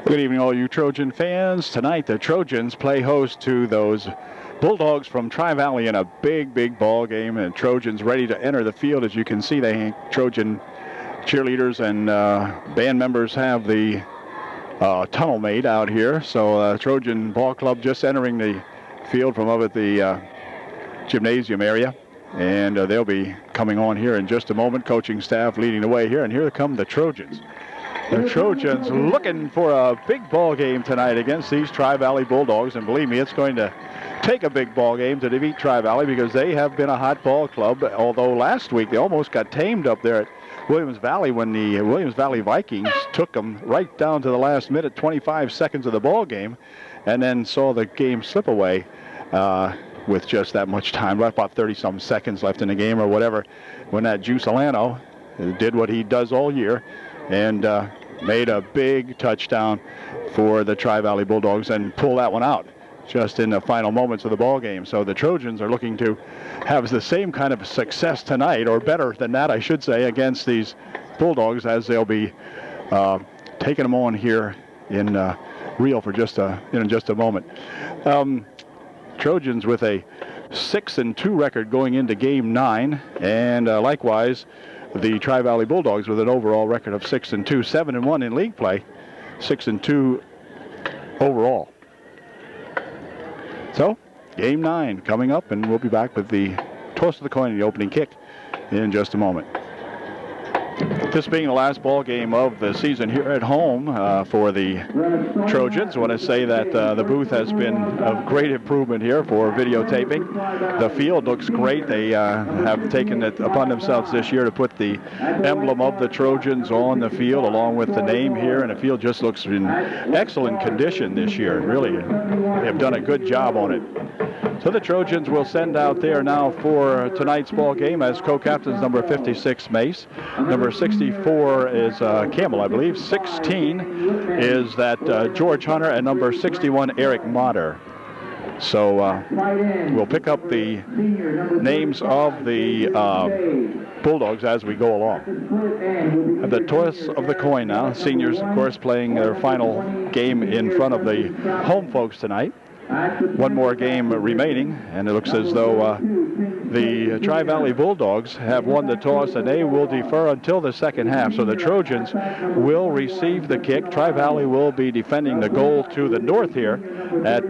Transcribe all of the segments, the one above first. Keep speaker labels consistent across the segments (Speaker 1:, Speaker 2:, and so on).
Speaker 1: Good evening, all you Trojan fans. Tonight, the Trojans play host to those Bulldogs from Tri-Valley in a big ball game. And Trojans ready to enter the field. As you can see, the Trojan cheerleaders and band members have the tunnel made out here. So Trojan Ball Club just entering the field from over at the gymnasium area. And they'll be coming on here in just a moment. Coaching staff leading the way here. And here come the Trojans. The Trojans looking for a big ball game tonight against these Tri-Valley Bulldogs. And believe me, it's going to take a big ball game to defeat Tri-Valley because they have been a hot ball club. Although last week they almost got tamed up there at Williams Valley when the Williams Valley Vikings took them right down to the last minute, 25 seconds of the ball game, and then saw the game slip away with just that much time left, about 30-some seconds left in the game or whatever, when that Giusilano did what he does all year and made a big touchdown for the Tri-Valley Bulldogs and pull that one out just in the final moments of the ball game. So the Trojans are looking to have the same kind of success tonight, or better than that, I should say, against these Bulldogs, as they'll be taking them on here in Rio for just in just a moment. Trojans with a 6-2 record going into Game 9, and likewise the Tri-Valley Bulldogs with an overall record of 6-2, 7-1 in league play, 6-2 overall. So, Game 9 coming up, and we'll be back with the toss of the coin and the opening kick in just a moment. This being the last ball game of the season here at home for the Trojans, I want to say that the booth has been of great improvement here for videotaping. The field looks great. They have taken it upon themselves this year to put the emblem of the Trojans on the field along with the name here, and the field just looks in excellent condition this year. Really, they have done a good job on it. So the Trojans will send out there now for tonight's ball game as co-captains number 56, Mace. Number 64 is Campbell, I believe. 16 is that George Hunter, and number 61, Eric Motter. So we'll pick up the names of the Bulldogs as we go along. At the toss of the coin now. Seniors, of course, playing their final game in front of the home folks tonight. One more game remaining, and it looks as though the Tri-Valley Bulldogs have won the toss, and they will defer until the second half. So the Trojans will receive the kick. Tri-Valley will be defending the goal to the north here at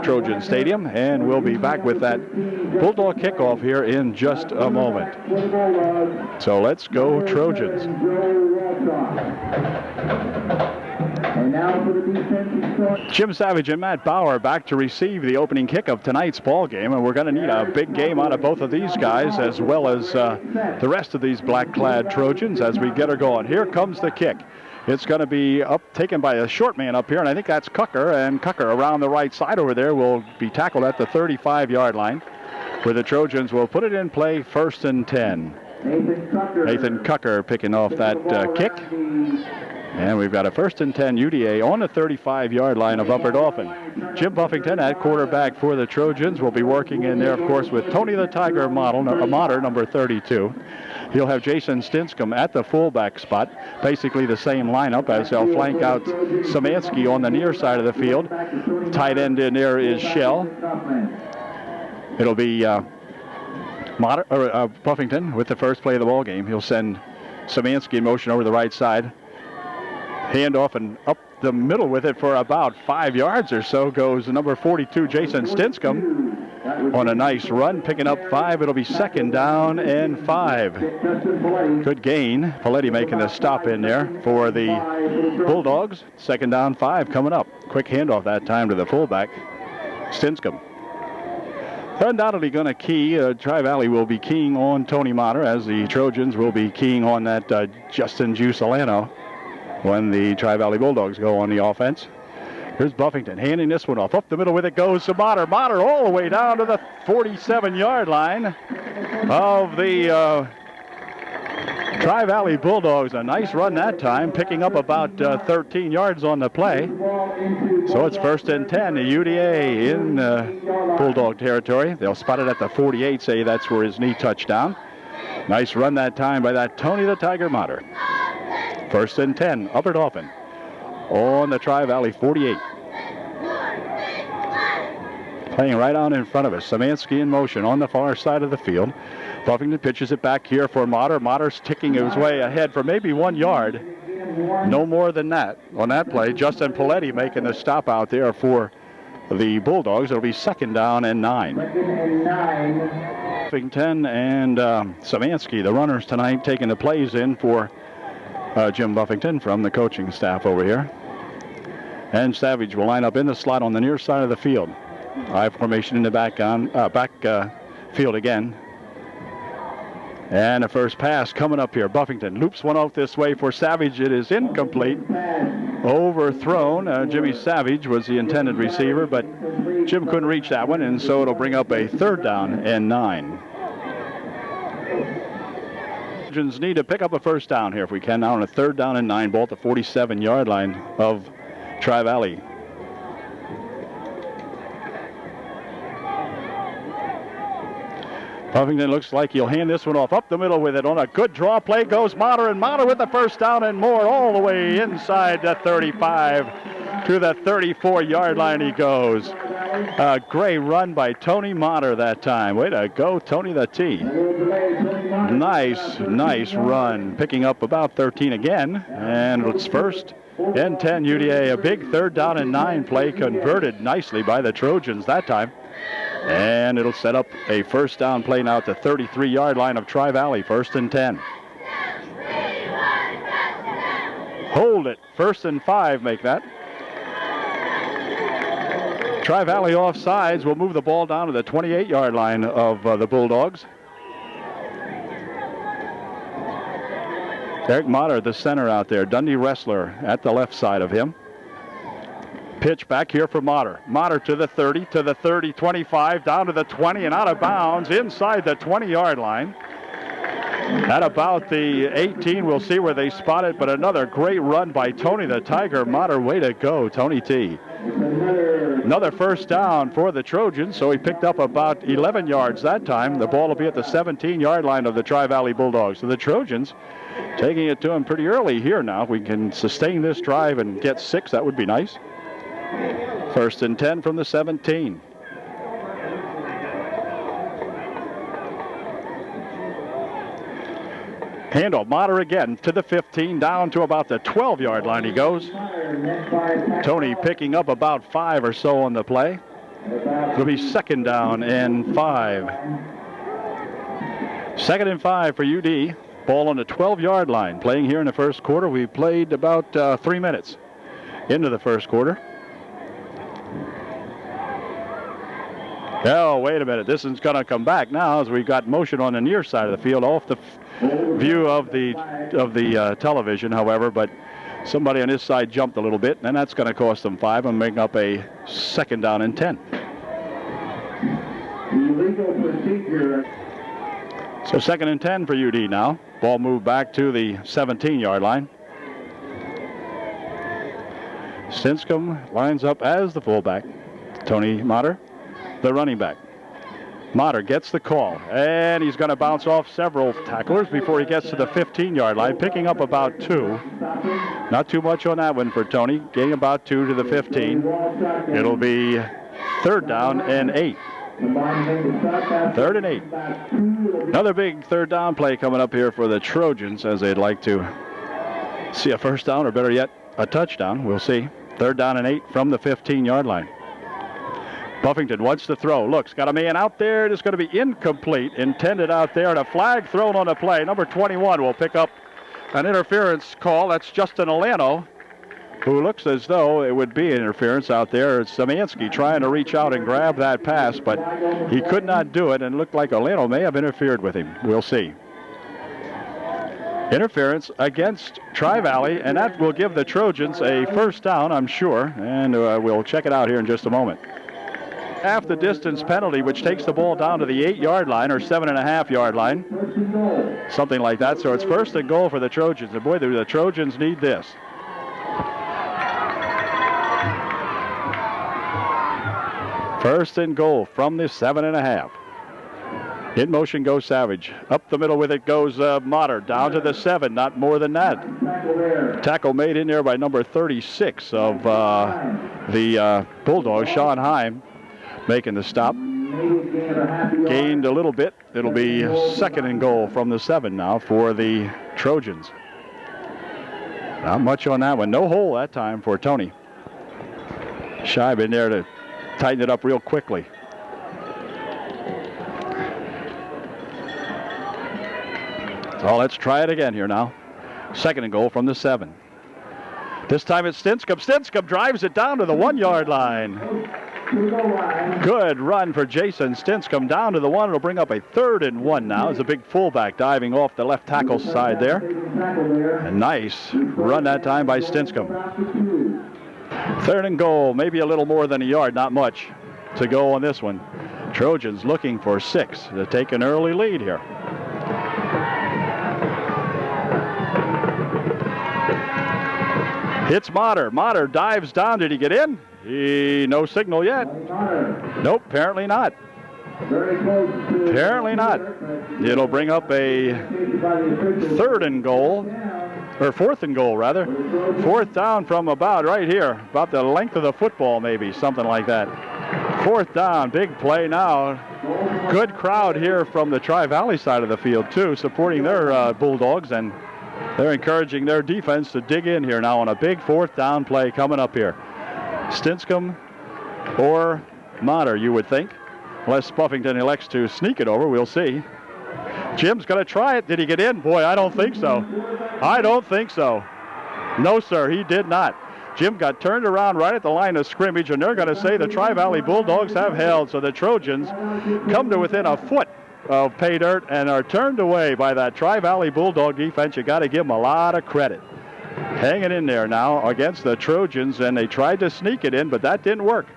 Speaker 1: Trojan Stadium, and we'll be back with that Bulldog kickoff here in just a moment. So let's go Trojans. Jim Savage and Matt Bauer back to receive the opening kick of tonight's ball game, and we're going to need a big game out of both of these guys as well as the rest of these black-clad Trojans as we get her going. Here comes the kick. It's going to be taken by a short man up here, and I think that's Cucker, and Cucker around the right side over there will be tackled at the 35-yard line, where the Trojans will put it in play 1st and 10. Nathan Cucker picking off that kick. And we've got a 1st and 10 UDA on the 35-yard line of Upper Dauphin. Jim Buffington at quarterback for the Trojans will be working in there, of course, with Tony the Tiger Motter, number 32. He'll have Jason Stinscomb at the fullback spot, basically the same lineup as they'll flank out Samansky on the near side of the field. Tight end in there is Shell. It'll be Buffington with the first play of the ball game. He'll send Samansky in motion over the right side. Handoff, and up the middle with it for about 5 yards or so goes number 42, Jason Stinscomb, on a nice run, picking up 5. It'll be 2nd down and 5. Good gain. Paletti making the stop in there for the Bulldogs. 2nd down, 5 coming up. Quick handoff that time to the fullback, Stinscomb. They're undoubtedly going to key. Tri-Valley will be keying on Tony Motter, as the Trojans will be keying on that Justin Giusilano when the Tri-Valley Bulldogs go on the offense. Here's Buffington handing this one off. Up the middle with it goes to Motter. Motter all the way down to the 47-yard line of the Tri-Valley Bulldogs. A nice run that time, picking up about 13 yards on the play. So it's 1st and 10. The UDA in Bulldog territory. They'll spot it at the 48, say that's where his knee touched down. Nice run that time by that Tony the Tiger Motter. 1st and 10, Upper Dauphin. on the Tri-Valley 48. Playing right on in front of us. Szymanski in motion on the far side of the field. Buffington pitches it back here for Mater. Mater's ticking his way ahead for maybe 1 yard. No more than that on that play. Justin Paletti making the stop out there for the Bulldogs. It'll be 2nd down and 9. Buffington and Szymanski, the runners tonight, taking the plays in for Jim Buffington from the coaching staff over here. And Savage will line up in the slot on the near side of the field. I formation in the back field again. And the first pass coming up here. Buffington loops one out this way for Savage. It is incomplete. Overthrown. Jimmy Savage was the intended receiver, but Jim couldn't reach that one, and so it'll bring up a 3rd down and 9. Trojans need to pick up a first down here if we can now on a 3rd down and 9 ball at the 47-yard line of Tri-Valley. Buffington looks like he'll hand this one off up the middle with it. On a good draw play goes Mater, and Mater with the first down and more all the way inside the 35 to the 34-yard line he goes. A great run by Tony Mater that time. Way to go, Tony the T. Nice run. Picking up about 13 again, and it's 1st and 10 UDA. A big 3rd down and 9 play converted nicely by the Trojans that time. And it'll set up a first down play now at the 33-yard line of Tri-Valley, 1st and 10. Hold it, 1st and 5 make that. Tri-Valley offsides will move the ball down to the 28-yard line of the Bulldogs. Eric Mater, the center out there. Dundee Wrestler at the left side of him. Pitch back here for Mater. Mater to the 30, to the 30, 25, down to the 20, and out of bounds inside the 20-yard line. At about the 18, we'll see where they spot it, but another great run by Tony the Tiger Mater. Way to go, Tony T. Another first down for the Trojans, so he picked up about 11 yards that time. The ball will be at the 17-yard line of the Tri-Valley Bulldogs. So the Trojans taking it to him pretty early here now. If we can sustain this drive and get 6, that would be nice. 1st and 10 from the 17. Handle, Mater again to the 15, down to about the 12-yard line he goes. Tony picking up about 5 or so on the play. It'll be 2nd down and 5. 2nd and 5 for UD. Ball on the 12-yard line. Playing here in the first quarter. We played about 3 minutes into the first quarter. Oh, wait a minute. This is going to come back now as we got motion on the near side of the field off the view of the television, however, but somebody on this side jumped a little bit, and that's going to cost them 5 and make up a 2nd down and 10. Illegal procedure. So 2nd and 10 for UD now. Ball moved back to the 17-yard line. Stinscomb lines up as the fullback. Tony Mater, the running back. Mater gets the call, and he's going to bounce off several tacklers before he gets to the 15-yard line, picking up about 2. Not too much on that one for Tony, getting about 2 to the 15. It'll be 3rd down and 8. 3rd and 8. Another big 3rd down play coming up here for the Trojans as they'd like to see a first down, or better yet, a touchdown. We'll see. 3rd down and 8 from the 15-yard line. Buffington wants to throw. Looks, got a man out there. It is going to be incomplete. Intended out there, and a flag thrown on the play. Number 21 will pick up an interference call. That's Justin Alano, who looks as though it would be interference out there. It's Szymanski trying to reach out and grab that pass, but he could not do it, and it looked like Alano may have interfered with him. We'll see. Interference against Tri-Valley, and that will give the Trojans a first down, I'm sure, and we'll check it out here in just a moment. Half the distance penalty, which takes the ball down to the 8-yard line or 7.5-yard line, something like that. So it's 1st and goal for the Trojans, and boy, the Trojans need this. First and goal from the 7.5. In motion goes Savage. Up the middle with it goes Motter. Down to the 7, not more than that. Tackle made in there by number 36 of the Bulldogs, Sean Heim, making the stop. Gained a little bit. It'll be 2nd and goal from the 7 now for the Trojans. Not much on that one. No hole that time for Tony. Scheib in there to tighten it up real quickly. So let's try it again here now. 2nd and goal from the 7. This time it's Stinscomb. Stinscomb drives it down to the 1-yard line. Good run for Jason Stinscomb down to the 1. It'll bring up a 3rd and 1 now. It's a big fullback diving off the left tackle side there. A nice run that time by Stinscomb. 3rd and goal, maybe a little more than a yard, not much to go on this one. Trojans looking for 6 to take an early lead here. It's Motter. Motter dives down. Did he get in? No signal yet. Nope, apparently not. Apparently not. It'll bring up a 3rd and goal, or 4th and goal rather. 4th down from about right here, about the length of the football maybe, something like that. 4th down, big play now. Good crowd here from the Tri-Valley side of the field too, supporting their Bulldogs, and they're encouraging their defense to dig in here now on a big 4th down play coming up here. Stinscomb or Motter, you would think. Unless Buffington elects to sneak it over, we'll see. Jim's going to try it. Did he get in? Boy, I don't think so. I don't think so. No, sir, he did not. Jim got turned around right at the line of scrimmage, and they're going to say the Tri-Valley Bulldogs have held. So the Trojans come to within a foot of pay dirt and are turned away by that Tri-Valley Bulldog defense. You got to give them a lot of credit. Hanging in there now against the Trojans, and they tried to sneak it in, but that didn't work.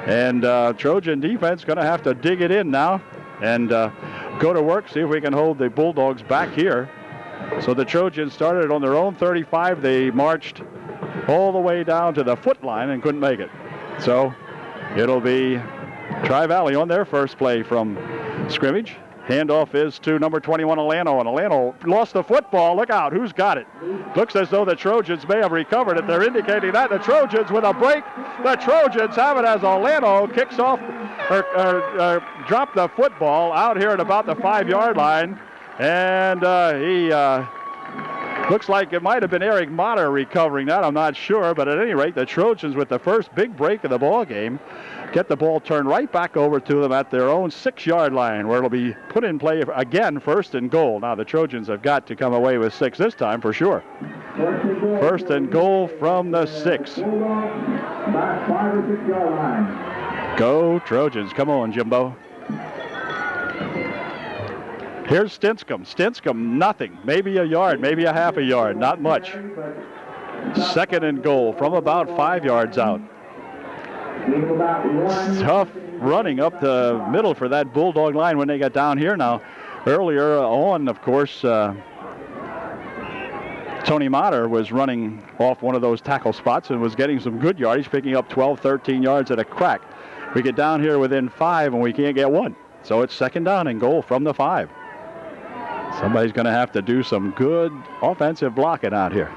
Speaker 1: And Trojan defense going to have to dig it in now and go to work, see if we can hold the Bulldogs back here. So the Trojans started on their own 35. They marched all the way down to the foot line and couldn't make it. So it'll be Tri-Valley on their first play from scrimmage. Handoff is to number 21, Alano, and Alano lost the football. Look out, who's got it? Looks as though the Trojans may have recovered it. They're indicating that. The Trojans with a break. The Trojans have it as Alano kicks off or dropped the football out here at about the 5-yard line. And he looks like it might have been Eric Motter recovering that. I'm not sure, but at any rate, the Trojans with the first big break of the ball game get the ball turned right back over to them at their own 6-yard line, where it'll be put in play again, 1st and goal. Now the Trojans have got to come away with 6 this time for sure. 1st and goal from the 6. Go Trojans. Come on, Jimbo. Here's Stinscomb. Stinscomb, nothing. Maybe a yard, maybe a half a yard, not much. 2nd and goal from about 5 yards out. Tough running up the middle for that Bulldog line when they got down here now. Earlier on, of course, Tony Motter was running off one of those tackle spots and was getting some good yardage, picking up 12, 13 yards at a crack. We get down here within 5 and we can't get one. So it's 2nd down and goal from the 5. Somebody's going to have to do some good offensive blocking out here.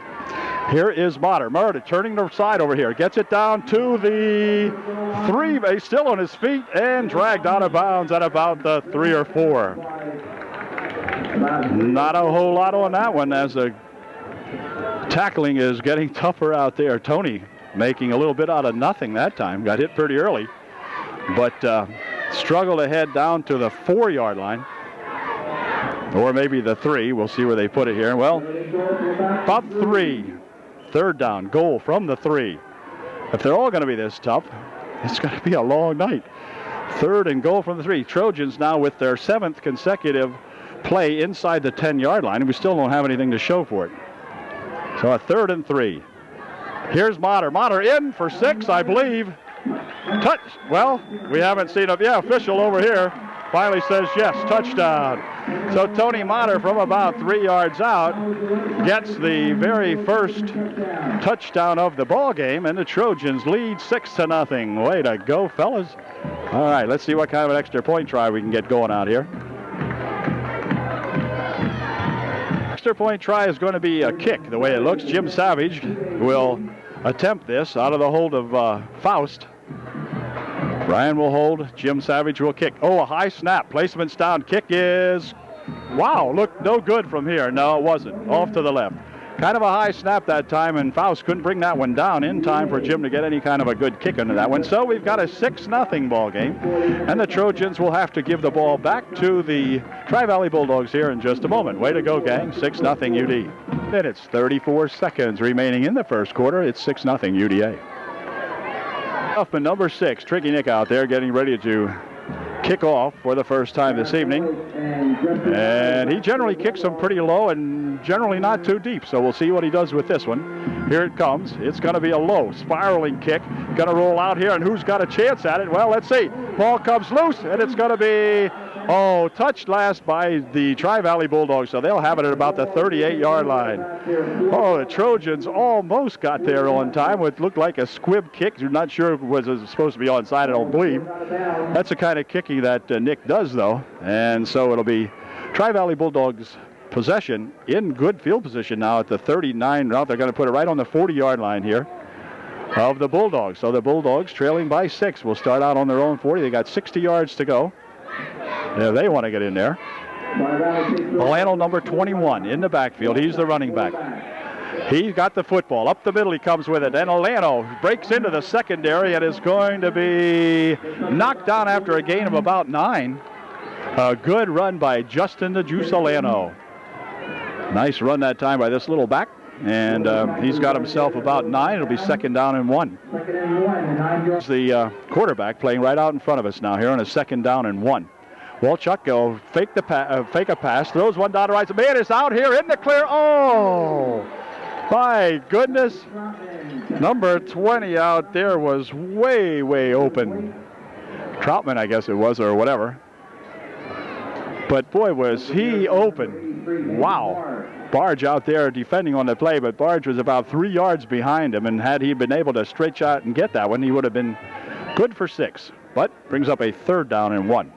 Speaker 1: Here is Motter. Motter turning the side over here. Gets it down to the 3. He's still on his feet and dragged out of bounds at about the 3 or 4. Not a whole lot on that one as the tackling is getting tougher out there. Tony making a little bit out of nothing that time. Got hit pretty early, but struggled to head down to the 4-yard line. Or maybe the 3. We'll see where they put it here. Well, about 3. 3rd down, goal from the 3. If they're all going to be this tough, it's going to be a long night. 3rd and goal from the 3. Trojans now with their 7th consecutive play inside the 10-yard line, and we still don't have anything to show for it. So a 3rd and 3. Here's Motter. Motter in for 6, I believe. Touch. Well, we haven't seen a official over here. Finally says yes, touchdown. So Tony Motter from about 3 yards out gets the very first touchdown of the ball game, and the Trojans lead 6-0. Way to go, fellas. All right, let's see what kind of an extra point try we can get going out here. extra point try is going to be a kick, the way it looks. Jim Savage will attempt this out of the hold of Faust. Ryan will hold. Jim Savage will kick. Oh, a high snap. Placement's down. Kick is, wow, look, no good from here. No, it wasn't. Off to the left. Kind of a high snap that time, and Faust couldn't bring that one down in time for Jim to get any kind of a good kick into that one. So we've got a 6-0 ball game, and the Trojans will have to give the ball back to the Tri-Valley Bulldogs here in just a moment. Way to go, gang. 6-0 UD. Minutes, 34 seconds remaining in the first quarter. It's 6-0 UDA. Dauphin, number 6, Tricky Nick out there getting ready to kick off for the first time this evening. And he generally kicks them pretty low and generally not too deep. So we'll see what he does with this one. Here it comes. It's going to be a low spiraling kick. Going to roll out here, and who's got a chance at it? Well, let's see. Ball comes loose, and it's going to be, touched last by the Tri-Valley Bulldogs. So they'll have it at about the 38-yard line. Oh, the Trojans almost got there on time. What looked like a squib kick. You're not sure if it was supposed to be onside, I don't believe. That's the kind of kicking that Nick does, though. And so it'll be Tri-Valley Bulldogs possession in good field position now at the 39. Now they're going to put it right on the 40-yard line here of the Bulldogs. So the Bulldogs trailing by 6 will start out on their own 40. They got 60 yards to go. Yeah, they want to get in there. Milano, number 21, in the backfield. He's the running back. He's got the football. Up the middle he comes with it. And Milano breaks into the secondary and is going to be knocked down after a gain of about 9. A good run by Justin the Juice Milano. Nice run that time by this little back. And he's got himself about 9. It'll be 2nd down and 1. The quarterback playing right out in front of us now here on a 2nd down and 1. Walchuk will fake a pass, throws one down to right. Man is out here in the clear. Oh, my goodness. Number 20 out there was way, way open. Troutman, I guess it was, or whatever. But boy, was he open. Wow. Barge out there defending on the play, but Barge was about 3 yards behind him, and had he been able to stretch out and get that one, he would have been good for 6. But brings up a 3rd down and 1.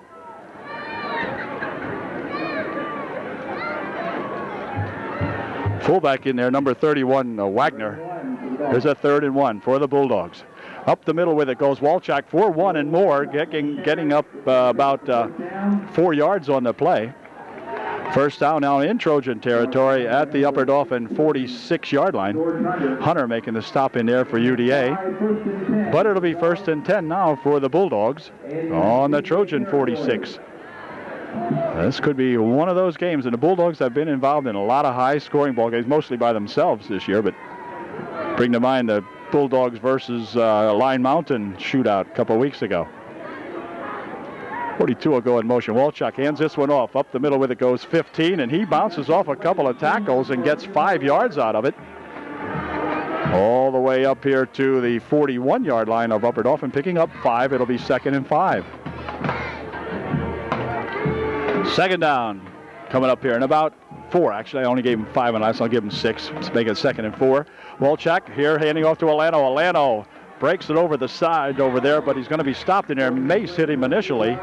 Speaker 1: Fullback in there, number 31, Wagner. There's a 3rd and 1 for the Bulldogs. Up the middle with it goes Walchuk for 1 and more, getting up about 4 yards on the play. First down now in Trojan territory at the Upper Dauphin 46-yard line. Hunter making the stop in there for UDA. But it'll be 1st and 10 now for the Bulldogs on the Trojan 46. This could be one of those games, and the Bulldogs have been involved in a lot of high-scoring ball games, mostly by themselves this year, but bring to mind the Bulldogs versus Line Mountain shootout a couple weeks ago. 42 will go in motion. Walchuk hands this one off. Up the middle with it goes 15, and he bounces off a couple of tackles and gets 5 yards out of it. All the way up here to the 41-yard line of Upper Dauphin, picking up 5. It'll be 2nd and 5. 2nd down coming up here in about 4. Actually, I only gave him 5 on last, so I'll give him 6. Let's make it 2nd and 4. Walchuk here handing off to Milano. Milano breaks it over the side over there, but he's going to be stopped in there. Mace hit him initially,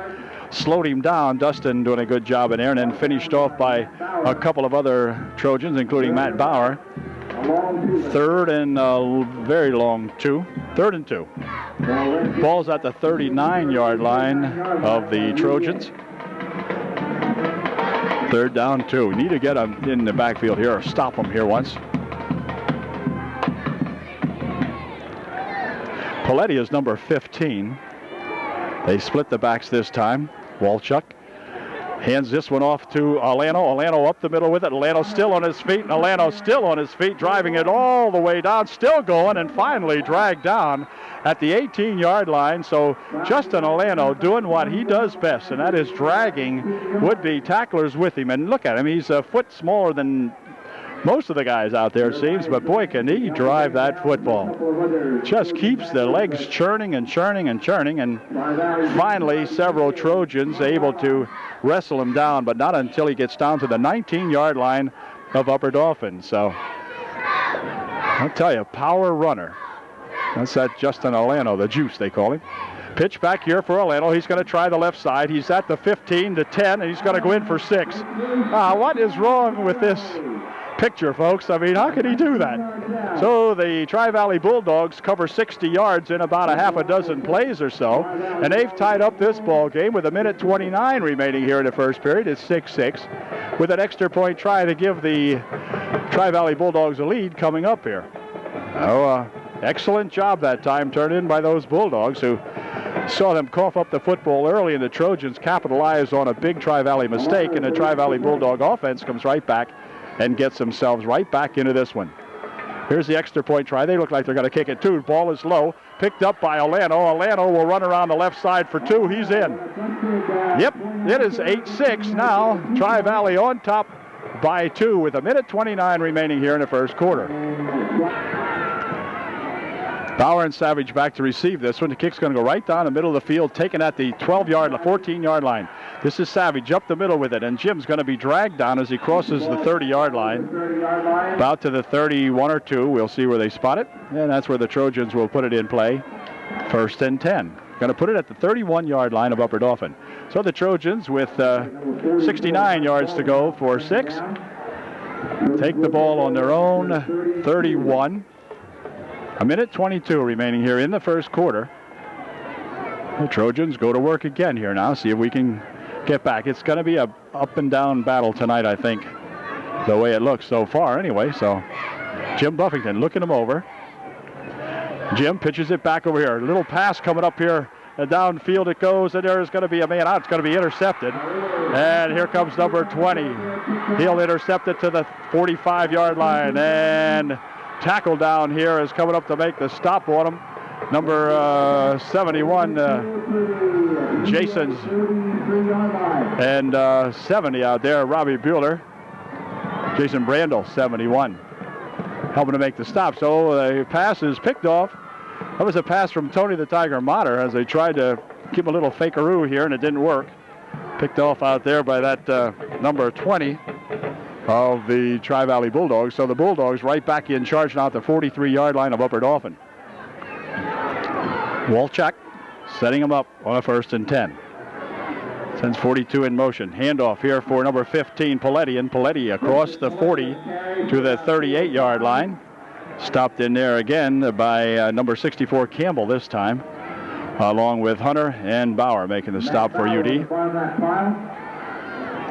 Speaker 1: slowed him down. Dustin doing a good job in there, and then finished off by a couple of other Trojans, including Matt Bauer. 3rd and very long 2. 3rd and 2. Ball's at the 39-yard line of the Trojans. 3rd down 2. We need to get him in the backfield here, or stop him here once. Paletti is number 15. They split the backs this time. Walchuk hands this one off to Milano. Milano up the middle with it. Milano still on his feet. Milano still on his feet, driving it all the way down, still going, and finally dragged down at the 18-yard line. So Justin Milano doing what he does best, and that is dragging would-be tacklers with him. And look at him. He's a foot smaller than most of the guys out there, it seems, but boy, can he drive that football. Just keeps the legs churning and churning and churning, and finally several Trojans able to wrestle him down, but not until he gets down to the 19-yard line of Upper Dauphin. So I'll tell you, power runner. That's that Justin Milano, the Juice they call him. Pitch back here for Orlando. He's going to try the left side. He's at the 15, the 10, and he's going to go in for 6. What is wrong with this picture, folks? I mean, how could he do that? So the Tri-Valley Bulldogs cover 60 yards in about a half a dozen plays or so, and they've tied up this ball game with 1:29 remaining here in the first period. It's 6-6 with an extra point try to give the Tri-Valley Bulldogs a lead coming up here. Excellent job that time turned in by those Bulldogs, who saw them cough up the football early, and the Trojans capitalized on a big Tri-Valley mistake, and the Tri-Valley Bulldog offense comes right back and gets themselves right back into this one. Here's the extra point try. They look like they're going to kick it too. Ball is low, picked up by Orlando. Orlando will run around the left side for 2. He's in. Yep, it is 8-6 now. Tri-Valley on top by 2 with 1:29 remaining here in the first quarter. Bauer and Savage back to receive this one. The kick's going to go right down the middle of the field, taken at the 14-yard line. This is Savage up the middle with it, and Jim's going to be dragged down as he crosses the 30-yard line. About to the 31 or 2. We'll see where they spot it, and that's where the Trojans will put it in play. 1st and 10. Going to put it at the 31-yard line of Upper Dauphin. So the Trojans with 69 yards to go for 6. Take the ball on their own 31. 1:22 remaining here in the first quarter. The Trojans go to work again here now. See if we can get back. It's going to be a up and down battle tonight, I think, the way it looks so far anyway. So Jim Buffington looking him over. Jim pitches it back over here. A little pass coming up here. Downfield it goes, and there's going to be a man out. It's going to be intercepted. And here comes number 20. He'll intercept it to the 45-yard line. And tackle down here is coming up to make the stop on him. Number 71, Jason's, and 70 out there, Robbie Bueller. Jason Brandel, 71, helping to make the stop. So the pass is picked off. That was a pass from Tony the Tiger Motter as they tried to give him a little fakeroo here, and it didn't work. Picked off out there by that number 20 of the Tri-Valley Bulldogs. So the Bulldogs right back in charge now at the 43-yard line of Upper Dauphin. Walchuk setting him up on a 1st and 10. Sends 42 in motion. Handoff here for number 15, Paletti. And Paletti across the 40 to the 38-yard line. Stopped in there again by number 64, Campbell this time, along with Hunter and Bauer making the stop for UD.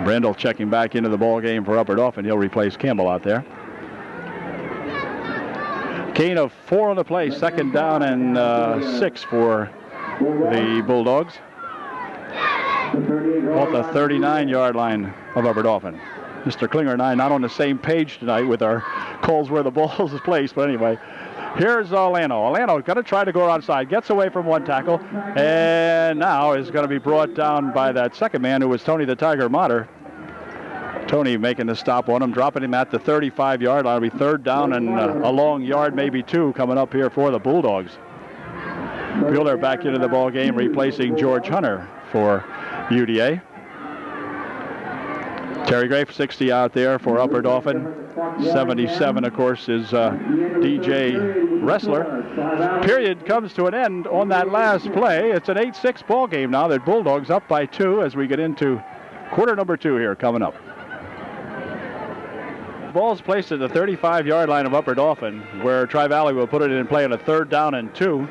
Speaker 1: Brendel checking back into the ball game for Upper Dauphin. He'll replace Campbell out there. Gain of 4 on the play. 2nd down and 6 for the Bulldogs. Off the 39-yard line of Upper Dauphin. Mr. Klinger and I not on the same page tonight with our calls where the ball is placed. But anyway, here's Orlando. Orlando going to try to go outside. Gets away from one tackle. And now is going to be brought down by that second man, who was Tony the Tiger Motter. Tony making the stop on him, dropping him at the 35-yard line. It'll be 3rd down and a long yard, maybe 2, coming up here for the Bulldogs. Bueller back into the ball game, replacing George Hunter for UDA. Terry Grafe, 60 out there for Upper Dauphin. 77, of course, is DJ Wrestler. Period comes to an end on that last play. It's an 8-6 ball game now. The Bulldogs up by 2 as we get into quarter number 2 here coming up. Ball's placed at the 35-yard line of Upper Dauphin, where Tri-Valley will put it in play on a 3rd down and 2.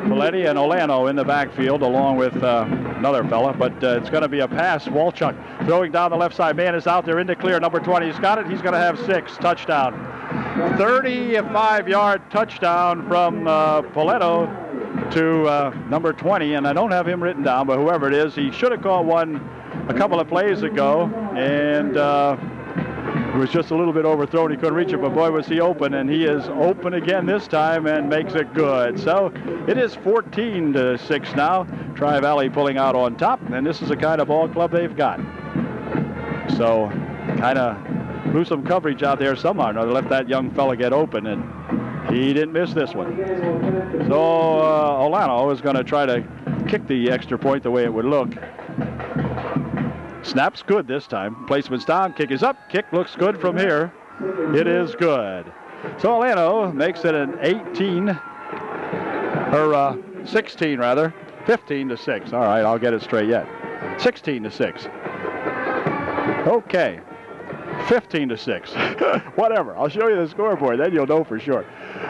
Speaker 1: Paletti and Olano in the backfield along with another fella, but it's going to be a pass. Walchuk throwing down the left side. Man is out there in the clear. Number 20, he's got it. He's going to have 6. Touchdown. 35-yard touchdown from Paletto to number 20, and I don't have him written down, but whoever it is, he should have caught one a couple of plays ago, and it was just a little bit overthrown. He couldn't reach it, but boy, was he open, and he is open again this time and makes it good. So it is 14-6 now. Tri-Valley pulling out on top, and this is the kind of ball club they've got. So kind of blew some coverage out there somehow. They left that young fella get open, and he didn't miss this one. So Olano is going to try to kick the extra point the way it would look. Snap's good this time. Placement's down. Kick is up. Kick looks good from here. It is good. So Orlando makes it an 18 Or 16 rather. 15-6. All right, I'll get it straight yet. 16-6. Okay. 15-6. Whatever. I'll show you the scoreboard, then you'll know for sure.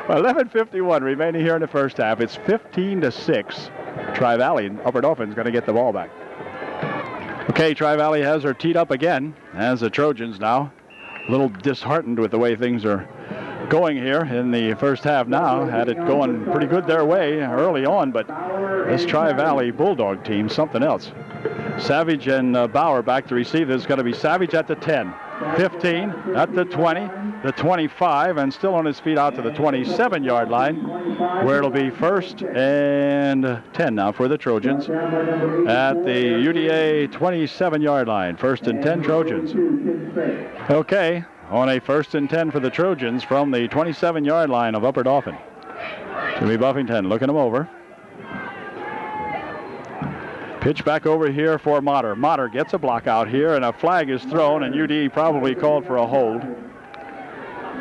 Speaker 1: 11:51 remaining here in the first half. It's 15-6. Tri-Valley. Upper Dauphin's going to get the ball back. Okay, Tri-Valley has her teed up again as the Trojans now. A little disheartened with the way things are going here in the first half now. Had it going pretty good their way early on, but this Tri-Valley Bulldog team, something else. Savage and Bauer back to receive. This is going to be Savage at the 10. 15 at the 20, the 25, and still on his feet out to the 27-yard line, where it'll be 1st and 10 now for the Trojans at the UDA 27-yard line. 1st and 10 Trojans. Okay, on a 1st and 10 for the Trojans from the 27-yard line of Upper Dauphin. Jimmy Buffington looking them over. Pitch back over here for Motter. Motter gets a block out here, and a flag is thrown, and UD probably called for a hold,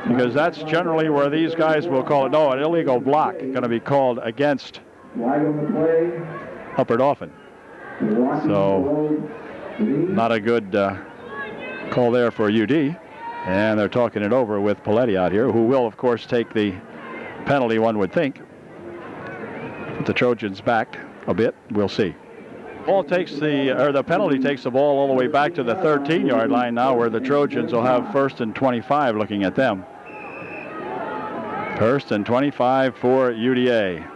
Speaker 1: because that's generally where these guys will call it. No, an illegal block going to be called against Upper Dauphin. So not a good call there for UD, and they're talking it over with Paletti out here, who will, of course, take the penalty, one would think. Put the Trojans back a bit. We'll see. The penalty takes the ball all the way back to the 13-yard line now, where the Trojans will have 1st and 25 looking at them. 1st and 25 for UDA.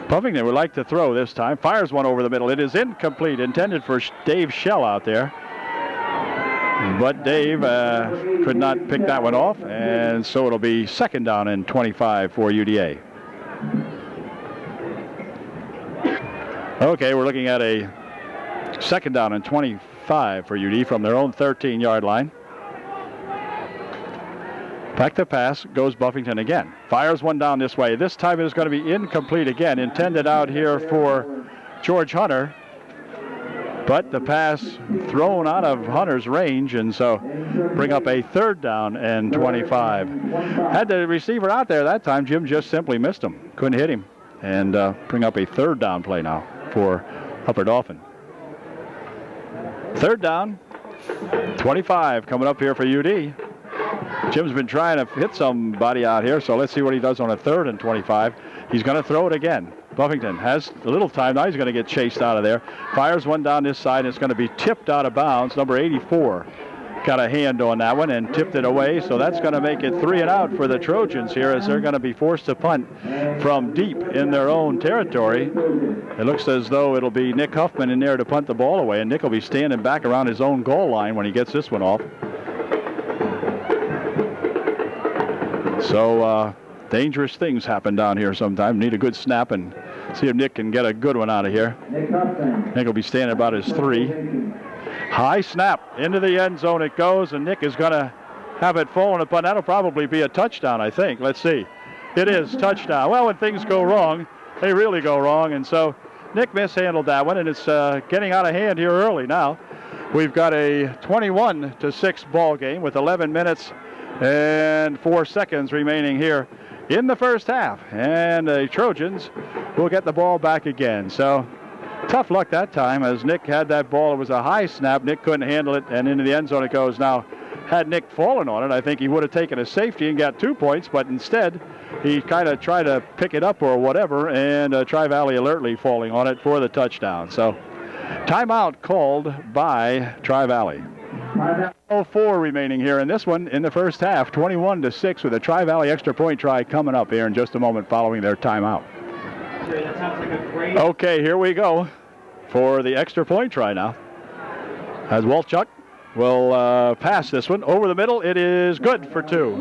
Speaker 1: Buffington would like to throw this time. Fires one over the middle. It is incomplete, intended for Dave Shell out there. But Dave could not pick that one off, and so it'll be 2nd down and 25 for UDA. Okay, we're looking at a 2nd down and 25 for UD from their own 13-yard line. Back to pass goes Buffington again. Fires one down this way. This time it is going to be incomplete again. Intended out here for George Hunter. But the pass thrown out of Hunter's range, and so bring up a 3rd down and 25. Had the receiver out there that time. Jim just simply missed him. Couldn't hit him. And bring up a 3rd down play now for Upper Dauphin. 3rd down, 25 coming up here for UD. Jim's been trying to hit somebody out here, so let's see what he does on a 3rd and 25. He's going to throw it again. Buffington has a little time now. He's going to get chased out of there. Fires one down this side. It's going to be tipped out of bounds. Number 84 got a hand on that one and tipped it away, so that's going to make it 3 and out for the Trojans here, as they're going to be forced to punt from deep in their own territory. It looks as though it'll be Nick Huffman in there to punt the ball away, and Nick will be standing back around his own goal line when he gets this one off. So dangerous things happen down here sometimes. Need a good snap and see if Nick can get a good one out of here. Nick will be standing about his 3. High snap into the end zone it goes, and Nick is going to have it falling upon. That'll probably be a touchdown, I think. Let's see. It is touchdown. Well, when things go wrong, they really go wrong, and so Nick mishandled that one, and it's getting out of hand here early now. We've got a 21-6 ball game with 11 minutes and 4 seconds remaining here in the first half, and the Trojans will get the ball back again. So tough luck that time, as Nick had that ball. It was a high snap. Nick couldn't handle it, and into the end zone it goes. Now, had Nick fallen on it, I think he would have taken a safety and got 2 points, but instead he kind of tried to pick it up or whatever, and Tri-Valley alertly falling on it for the touchdown. So timeout called by Tri-Valley. 4 remaining here in this one in the first half. 21-6 with a Tri-Valley extra point try coming up here in just a moment following their timeout. Okay, here we go for the extra point try now, as Walchuk will pass this one over the middle. It is good for 2.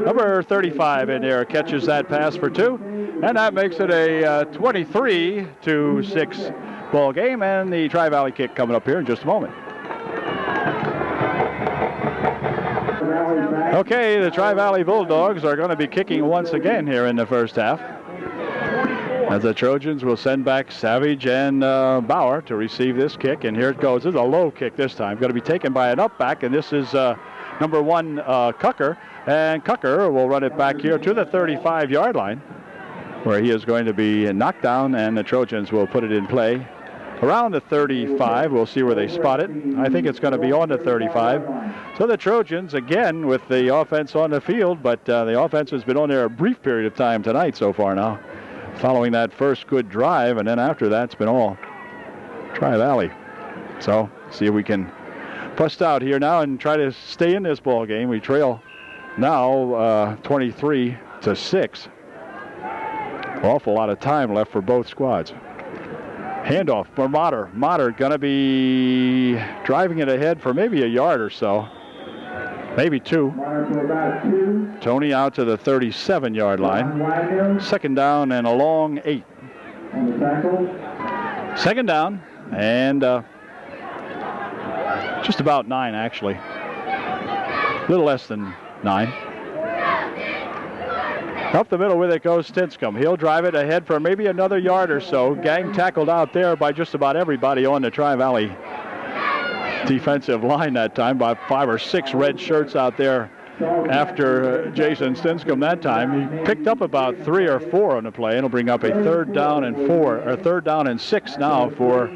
Speaker 1: Number 35 in there catches that pass for 2, and that makes it a 23-6 ball game, and the Tri-Valley kick coming up here in just a moment. Okay, the Tri-Valley Bulldogs are going to be kicking once again here in the first half, as the Trojans will send back Savage and Bauer to receive this kick, and here it goes. This is a low kick this time. Going to be taken by an up back, and this is number 1, Cucker. And Cucker will run it back here to the 35-yard line, where he is going to be knocked down, and the Trojans will put it in play around the 35. We'll see where they spot it. I think it's going to be on the 35. So the Trojans, again, with the offense on the field, but the offense has been on there a brief period of time tonight so far now, following that first good drive, and then after that, it's been all Tri-Valley. So see if we can bust out here now and try to stay in this ball game. We trail now 23-6. Awful lot of time left for both squads. Handoff for Motter. Motter going to be driving it ahead for maybe a yard or so. Maybe 2. Tony out to the 37-yard line. Second down and a long 8. Second down and just about 9, actually. A little less than 9. Up the middle with it goes Stinscomb. He'll drive it ahead for maybe another yard or so. Gang tackled out there by just about everybody on the Tri-Valley defensive line that time, by 5 or 6 red shirts out there after Jason Stinscomb that time. He picked up about 3 or 4 on the play, and it'll bring up a 3rd down and 4, or 3rd down and 6 now for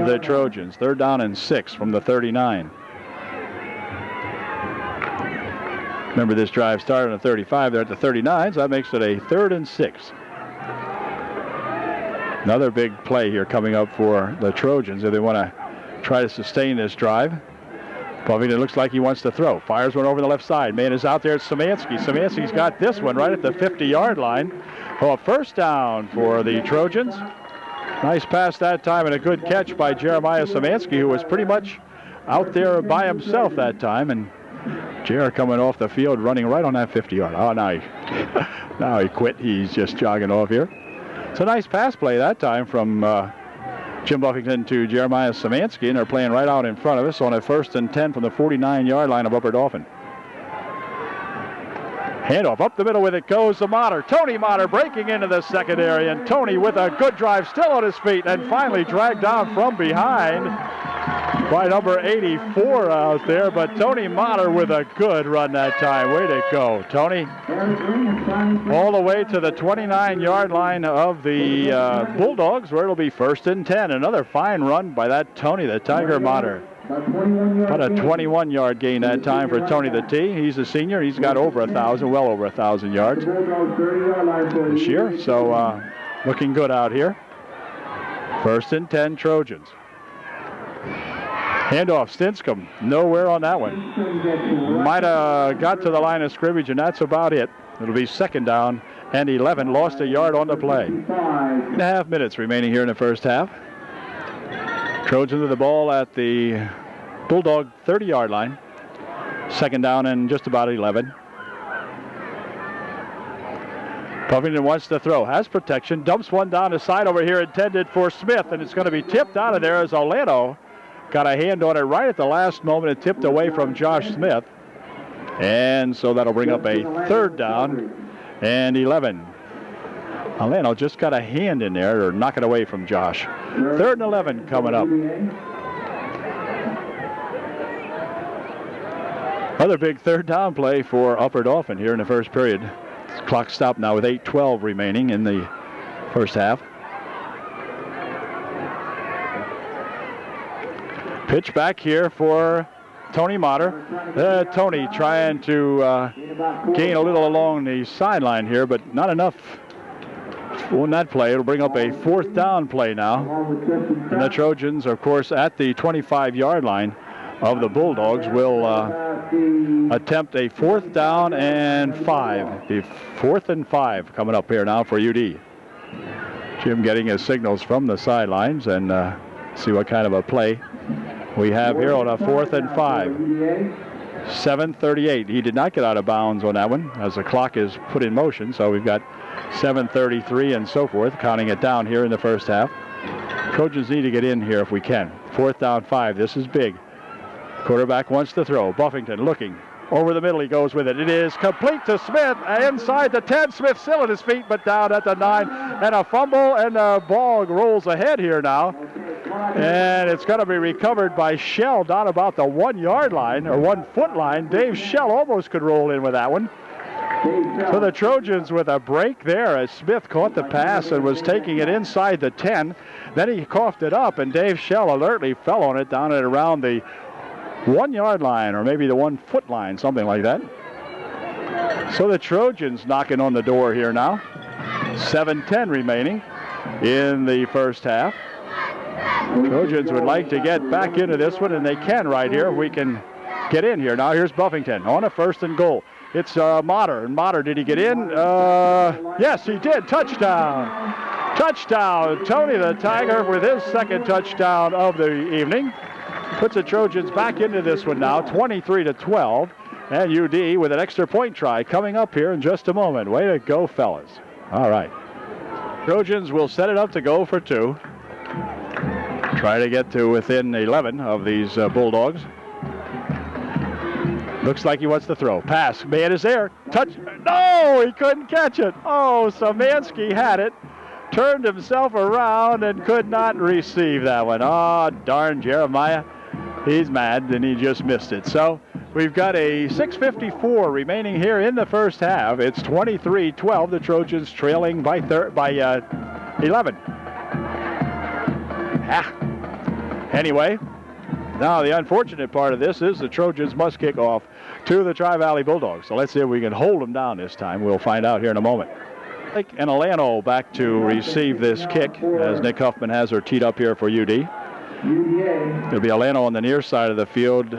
Speaker 1: the Trojans. 3rd down and 6 from the 39. Remember, this drive started on the 35. They're at the 39, so that makes it a 3rd and 6. Another big play here coming up for the Trojans if they want to try to sustain this drive. Buffington looks like he wants to throw. Fires one over the left side. Man is out there. It's Szymanski. Szymanski's got this one right at the 50-yard line. Oh, a first down for the Trojans. Nice pass that time and a good catch by Jeremiah Szymanski, who was pretty much out there by himself that time. And Jer coming off the field, running right on that 50-yard. Oh, now he quit. He's just jogging off here. It's a nice pass play that time from Jim Buffington to Jeremiah Szymanski, and they're playing right out in front of us on a 1st and 10 from the 49-yard line of Upper Dauphin. Handoff up the middle with it goes to Motter. Tony Motter breaking into the secondary, and Tony with a good drive, still on his feet, and finally dragged down from behind by number 84 out there. But Tony Motter with a good run that time. Way to go, Tony. All the way to the 29-yard line of the Bulldogs, where it'll be 1st and 10. Another fine run by that Tony the Tiger Motter. But a 21-yard gain that time for Tony the T. He's a senior. He's got over 1,000, well over 1,000 yards this year. So looking good out here. 1st and 10 Trojans. Handoff, Stinscomb, nowhere on that one. Might have got to the line of scrimmage, and that's about it. It'll be 2nd down and 11. Lost a yard on the play. 2.5 minutes remaining here in the first half. Trojans with the ball at the Bulldog 30-yard line. 2nd down and just about 11. Buffington wants to throw, has protection, dumps one down the side over here intended for Smith, and it's going to be tipped out of there as Orlando got a hand on it right at the last moment. It tipped away from Josh Smith, and so that'll bring up a 3rd down and 11. Orlando just got a hand in there, or knock it away from Josh. 3rd and 11 coming up. Another big 3rd down play for Upper Dauphin here in the first period. Clock stopped now with 8:12 remaining in the first half. Pitch back here for Tony Motter. Tony trying to gain a little along the sideline here, but not enough on that play. It'll bring up a 4th down play now. And the Trojans, of course, at the 25-yard line of the Bulldogs will attempt a 4th down and 5. The 4th and 5 coming up here now for UD. Jim getting his signals from the sidelines, and see what kind of a play we have here on a 4th and 5. 7:38. He did not get out of bounds on that one as the clock is put in motion, so we've got 7:33 and so forth, counting it down here in the first half. Trojans need to get in here if we can. 4th down 5. This is big. Quarterback wants to throw. Buffington looking. Over the middle he goes with it. It is complete to Smith. Inside the 10. Smith still at his feet, but down at the 9. And a fumble, and the ball rolls ahead here now. And it's going to be recovered by Shell down about the 1 yard line or 1 foot line. Dave Shell almost could roll in with that one. So the Trojans with a break there as Smith caught the pass and was taking it inside the 10. Then he coughed it up, and Dave Shell alertly fell on it down at around the 1 yard line or maybe the 1 foot line, something like that. So the Trojans knocking on the door here now. 7:10 remaining in the first half. Trojans would like to get back into this one, and they can right here if we can get in here. Now here's Buffington on a 1st and goal. It's Motter. And Motter, did he get in? Yes, he did. Touchdown. Touchdown. Tony the Tiger with his 2nd touchdown of the evening. Puts the Trojans back into this one now, 23-12. And UD with an extra point try coming up here in just a moment. Way to go, fellas. All right. Trojans will set it up to go for 2. Try to get to within 11 of these Bulldogs. Looks like he wants to throw. Pass. Man is there. Touch. No, he couldn't catch it. Oh, Samansky had it. Turned himself around and could not receive that one. Oh, darn Jeremiah. He's mad, and he just missed it. So we've got a 6:54 remaining here in the first half. It's 23-12. The Trojans trailing by 11. Anyway, now the unfortunate part of this is the Trojans must kick off to the Tri-Valley Bulldogs. So let's see if we can hold them down this time. We'll find out here in a moment. And Alano back to receive this kick as Nick Huffman has her teed up here for UD. It'll be Alano on the near side of the field,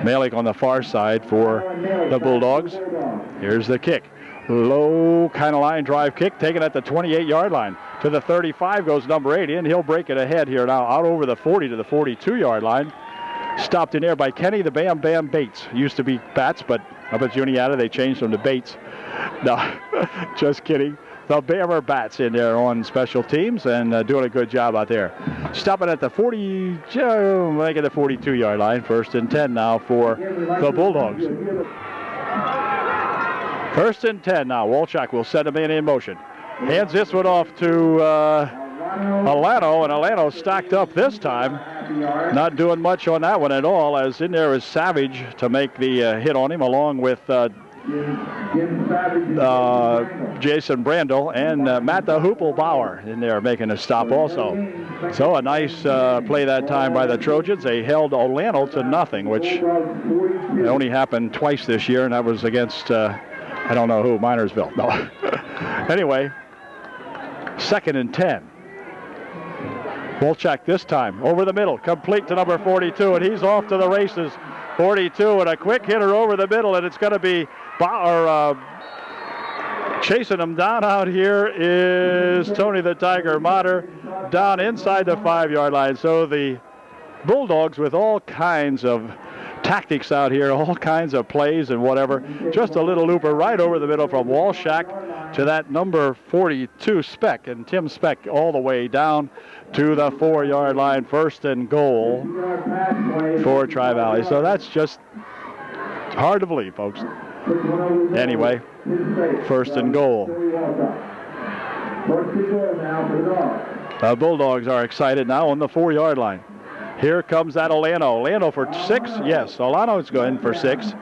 Speaker 1: Malik on the far side for the Bulldogs. Here's the kick. Low kind of line drive kick taken at the 28-yard line. To the 35 goes number 8 in. He'll break it ahead here now out over the 40 to the 42-yard line. Stopped in there by Kenny the Bam Bam Bates. Used to be Bats, but up at Juniata they changed them to Bates. No, just kidding. The Bammer Bats in there on special teams and doing a good job out there. Stopping at the 40, making the 42-yard line. 1st and 10 now for the Bulldogs. 1st and 10 now. Walchuk will set him in motion. Hands this one off to Alano, and Alano stacked up this time. Not doing much on that one at all, as in there is Savage to make the hit on him, along with Jason Brandel and Matt the Hoople Bauer in there making a stop also. So a nice play that time by the Trojans. They held Olano to nothing, which only happened twice this year, and that was against, I don't know who, Minersville. No. Anyway, 2nd and 10. Walchuk this time over the middle, complete to number 42, and he's off to the races. 42 and a quick hitter over the middle, and it's going to be chasing him down out here is Tony the Tiger Motter down inside the 5-yard line. So the Bulldogs with all kinds of tactics out here, all kinds of plays and whatever. Just a little looper right over the middle from Walchuk to that number 42 Speck, and Tim Speck all the way down to the 4-yard line. 1st and goal for Tri-Valley. So that's just hard to believe, folks. Anyway, 1st and goal. The Bulldogs are excited now on the 4-yard line. Here comes that Alano. Alano for 6? Yes, Alano's going for 6.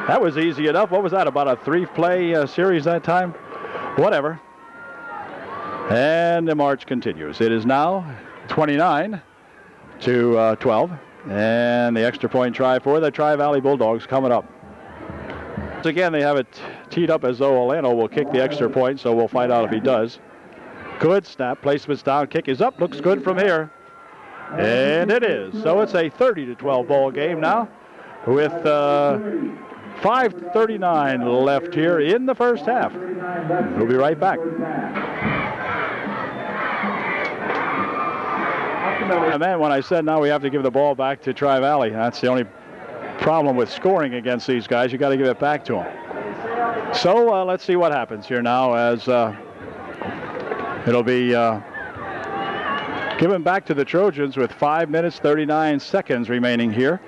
Speaker 1: That was easy enough. What was that, about a 3-play series that time? Whatever. And the march continues. It is now 29-12. And the extra point try for the Tri-Valley Bulldogs coming up. Again, they have it teed up as though Alano will kick the extra point, so we'll find out if he does. Good snap. Placement's down. Kick is up. Looks good from here. And it is. So it's a 30-12 ball game now with 5:39 left here in the first half. We'll be right back. And then when I said now we have to give the ball back to Tri-Valley, that's the only problem with scoring against these guys. You got to give it back to them. So let's see what happens here now as it'll be given back to the Trojans with 5 minutes, 39 seconds remaining here.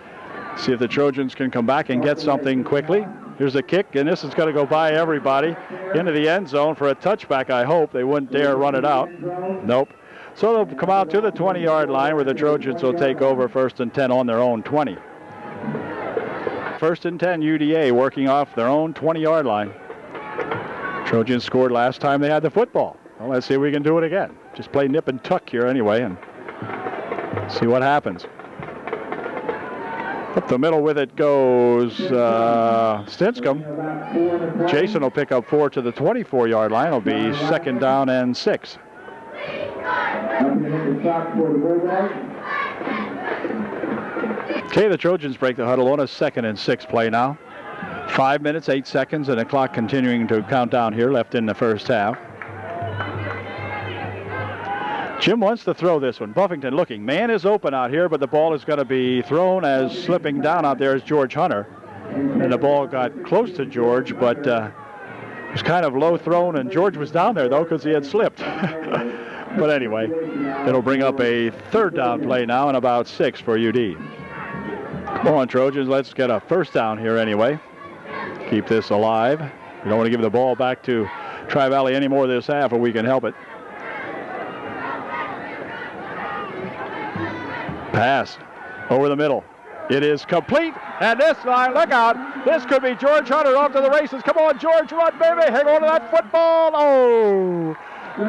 Speaker 1: See if the Trojans can come back and get something quickly. Here's a kick, and this is going to go by everybody into the end zone for a touchback, I hope. They wouldn't dare run it out. Nope. So they'll come out to the 20-yard line where the Trojans will take over 1st and 10 on their own 20. 1st and 10, UDA working off their own 20-yard line. Trojans scored last time they had the football. Well, let's see if we can do it again. Just play nip and tuck here anyway and see what happens. Up the middle with it goes Stinscomb. Jason will pick up 4 to the 24-yard line. It'll be 2nd down and 6. Okay, the Trojans break the huddle on a 2nd and 6 play now. 5 minutes, 8 seconds, and the clock continuing to count down here left in the first half. Jim wants to throw this one. Buffington looking. Man is open out here, but the ball is going to be thrown as slipping down out there is George Hunter. And the ball got close to George, but it was kind of low thrown, and George was down there, though, because he had slipped. But anyway, it'll bring up a 3rd down play now and about 6 for UD. Come on, Trojans, let's get a 1st down here anyway. Keep this alive. We don't want to give the ball back to Tri-Valley anymore this half if we can help it. Pass over the middle. It is complete, and this line, look out, this could be George Hunter off to the races. Come on, George, run, baby, hang on to that football. Oh,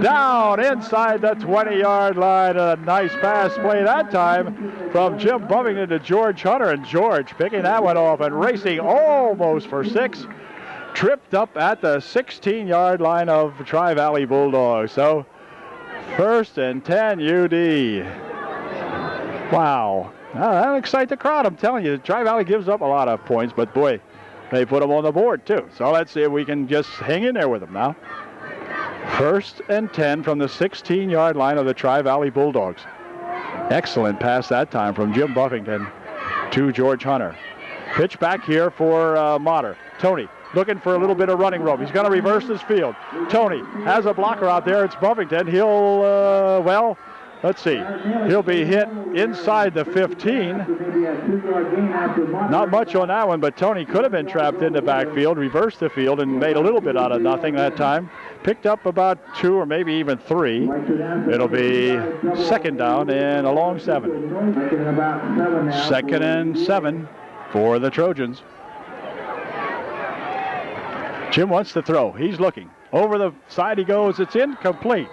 Speaker 1: down inside the 20-yard line. A nice pass play that time from Jim Buffington to George Hunter, and George picking that one off and racing almost for 6. Tripped up at the 16-yard line of Tri-Valley Bulldogs. So 1st and 10 UD. Wow. That'll excite the crowd, I'm telling you. Tri-Valley gives up a lot of points, but boy, they put them on the board too. So let's see if we can just hang in there with them now. 1st and 10 from the 16-yard line of the Tri-Valley Bulldogs. Excellent pass that time from Jim Buffington to George Hunter. Pitch back here for Motter. Tony looking for a little bit of running room. He's going to reverse this field. Tony has a blocker out there. It's Buffington. He'll, let's see. He'll be hit inside the 15. Not much on that one, but Tony could have been trapped in the backfield, reversed the field, and made a little bit out of nothing that time. Picked up about 2 or maybe even 3. It'll be 2nd down and a long 7. 2nd and 7 for the Trojans. Jim wants to throw. He's looking. Over the side he goes. It's incomplete.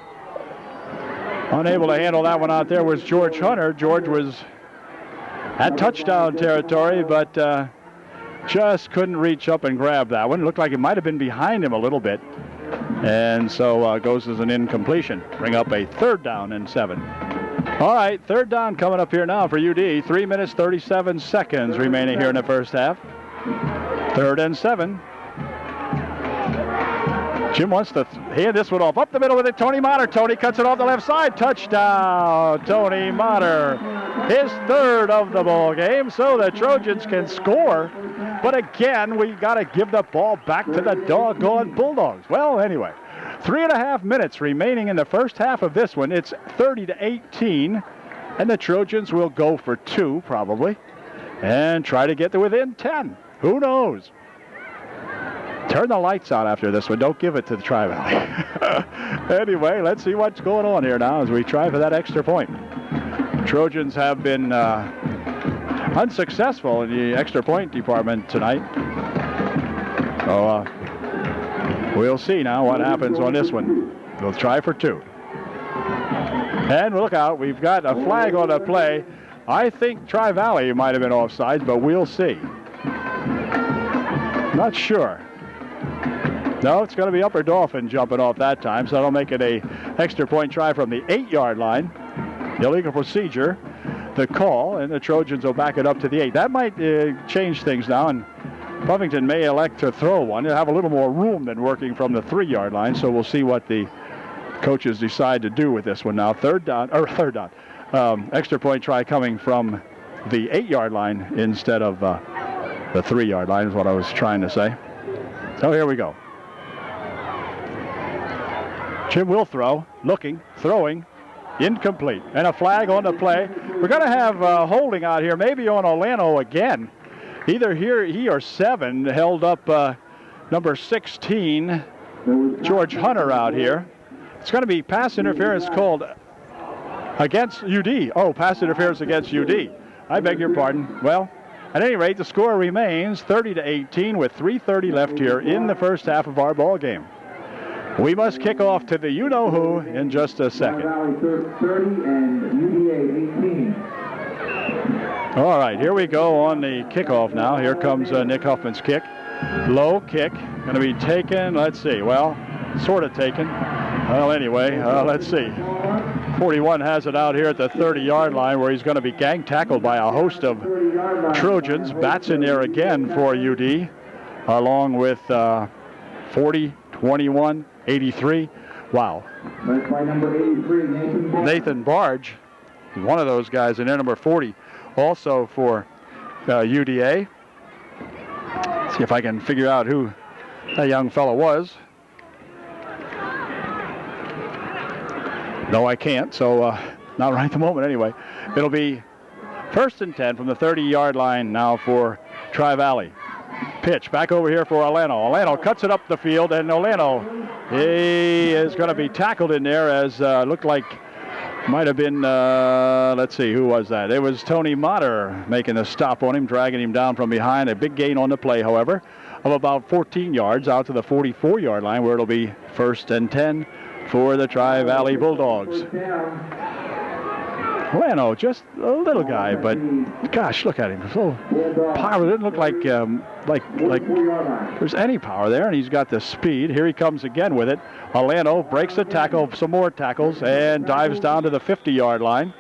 Speaker 1: Unable to handle that one out there was George Hunter. George was at touchdown territory, but just couldn't reach up and grab that one. It looked like it might have been behind him a little bit. And so goes as an incompletion. Bring up a 3rd down and 7. All right, 3rd down coming up here now for UD. 3 minutes, 37 seconds remaining here in the first half. 3rd and 7. Jim wants to hand this one off. Up the middle with it, Tony Motter. Tony cuts it off the left side. Touchdown, Tony Motter. His 3rd of the ball game, so the Trojans can score. But again, we got to give the ball back to the doggone Bulldogs. Well, anyway, 3.5 minutes remaining in the first half of this one. It's 30-18, and the Trojans will go for 2 probably and try to get to within 10. Who knows? Turn the lights out after this one. Don't give it to the Tri-Valley. Anyway, let's see what's going on here now as we try for that extra point. Trojans have been unsuccessful in the extra point department tonight. So we'll see now what happens on this one. We'll try for 2. And look out, we've got a flag on the play. I think Tri-Valley might have been offsides, but we'll see. Not sure. No, it's going to be Upper Dauphin jumping off that time, so that'll make it a extra point try from the 8-yard line. Illegal procedure, the call, and the Trojans will back it up to the 8. That might change things now, and Buffington may elect to throw one. They'll have a little more room than working from the 3-yard line, so we'll see what the coaches decide to do with this one now. Third down. Extra point try coming from the 8-yard line instead of the 3-yard line is what I was trying to say. So here we go. Jim will throw, looking, throwing, incomplete, and a flag on the play. We're going to have holding out here, maybe on Olano again. Either he or 7 held up number 16, George Hunter out here. It's going to be pass interference called against UD. Oh, pass interference against UD. I beg your pardon. Well, at any rate, the score remains 30-18 with 3:30 left here in the first half of our ball game. We must kick off to the you-know-who in just a second.
Speaker 2: 30 and UDA 18.
Speaker 1: All right, here we go on the kickoff now. Here comes Nick Huffman's kick. Low kick, going to be taken, let's see, well, sort of taken. Well, anyway, let's see. 41 has it out here at the 30-yard line where he's going to be gang tackled by a host of Trojans. Bats in there again for UD, along with 40, 21, 83. Wow.
Speaker 2: That's by number 83,
Speaker 1: Nathan Barge, one of those guys in there, number 40, also for UDA. See if I can figure out who that young fellow was. No, I can't, so not right at the moment anyway. It'll be 1st and 10 from the 30-yard line now for Tri-Valley. Pitch back over here for Olano. Olano cuts it up the field, and Olano, he is going to be tackled in there as looked like might have been, let's see, who was that? It was Tony Motter making a stop on him, dragging him down from behind. A big gain on the play, however, of about 14 yards out to the 44-yard line where it'll be 1st and 10 for the Tri-Valley Bulldogs. Olano, just a little guy, but gosh, look at him. So power. It didn't look like there's any power there, and he's got the speed. Here he comes again with it. Olano breaks the tackle, some more tackles, and dives down to the 50-yard line.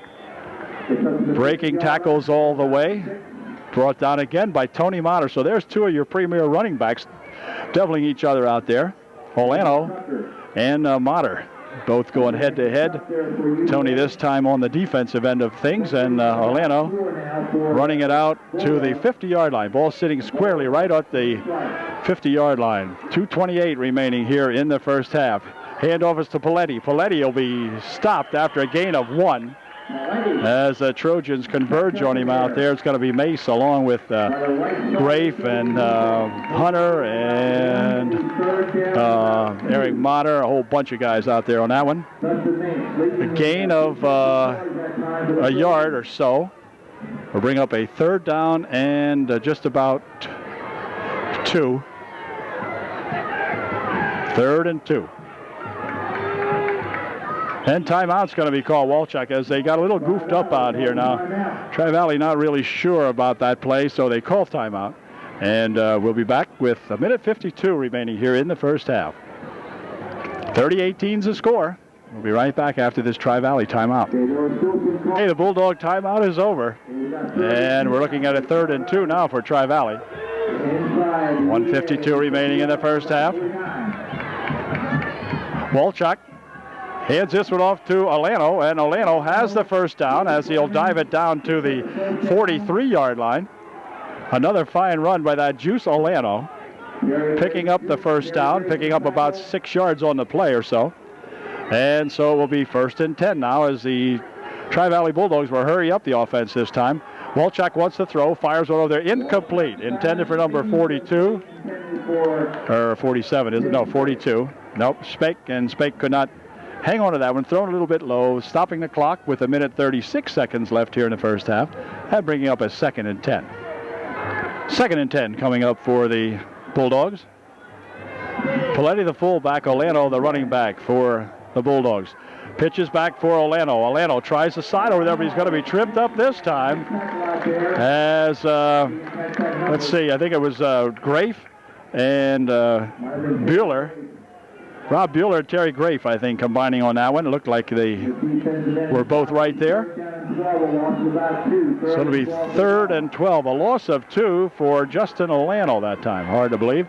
Speaker 1: Breaking tackles all the way. Brought down again by Tony Motter. So there's two of your premier running backs deviling each other out there. Olano and Motter. Both going head-to-head. Tony this time on the defensive end of things, and Olano running it out to the 50-yard line. Ball sitting squarely right at the 50-yard line. 2:28 remaining here in the first half. Handoff is to Paletti. Paletti will be stopped after a gain of 1. As the Trojans converge on him out there, it's going to be Mace along with Grafe and Hunter and Eric Motter, a whole bunch of guys out there on that one. A gain of a yard or so will bring up a 3rd down and just about 2. 3rd and 2. And timeout's going to be called, Walchuk, as they got a little goofed up out here now. Tri-Valley not really sure about that play, so they call timeout. And we'll be back with 1:52 remaining here in the first half. 30-18's the score. We'll be right back after this Tri-Valley timeout. Hey, the Bulldog timeout is over. And we're looking at a 3rd and 2 now for Tri-Valley. 1:52 remaining in the first half. Walchuk hands this one off to Olano, and Olano has the first down as he'll dive it down to the 43-yard line. Another fine run by that Juice Olano, picking up the first down, picking up about 6 yards on the play or so. And so it will be 1st and 10 now as the Tri-Valley Bulldogs will hurry up the offense this time. Walchuk wants to throw, fires one over there, incomplete, intended for number 42, or 47, isn't it? No, 42. Nope, Spake could not hang on to that one, thrown a little bit low, stopping the clock with 1:36 seconds left here in the first half, and bringing up a 2nd and 10. 2nd and 10 coming up for the Bulldogs. Paletti the fullback, Olano the running back for the Bulldogs. Pitches back for Olano. Olano tries the side over there, but he's going to be tripped up this time. As, let's see, I think it was Grafe and Bueller. Rob Bueller and Terry Grafe, I think, combining on that one. It looked like they were both right there. So it'll be 3rd and 12. A loss of 2 for Justin Olano that time. Hard to believe.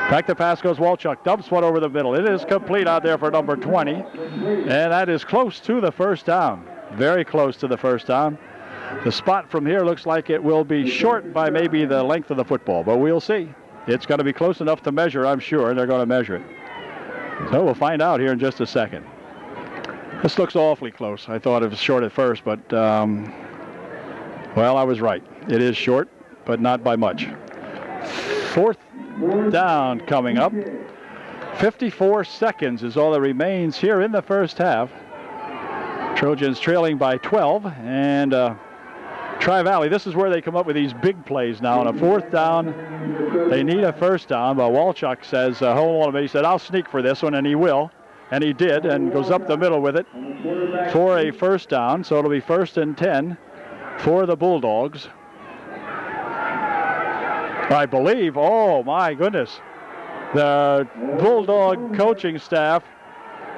Speaker 1: Back to pass goes Walchuk. Dumps one over the middle. It is complete out there for number 20. And that is close to the first down. Very close to the first down. The spot from here looks like it will be short by maybe the length of the football, but we'll see. It's going to be close enough to measure, I'm sure. They're going to measure it. So we'll find out here in just a second. This looks awfully close. I thought it was short at first, but, well, I was right. It is short, but not by much. 4th down coming up. 54 seconds is all that remains here in the first half. Trojans trailing by 12, and Tri-Valley, this is where they come up with these big plays now. On a 4th down, they need a 1st down, but Walchuk says, hold on a minute. He said, I'll sneak for this one, and he will. And he did, and goes up the middle with it for a 1st down. So it'll be 1st and 10 for the Bulldogs. I believe, oh my goodness, the Bulldog coaching staff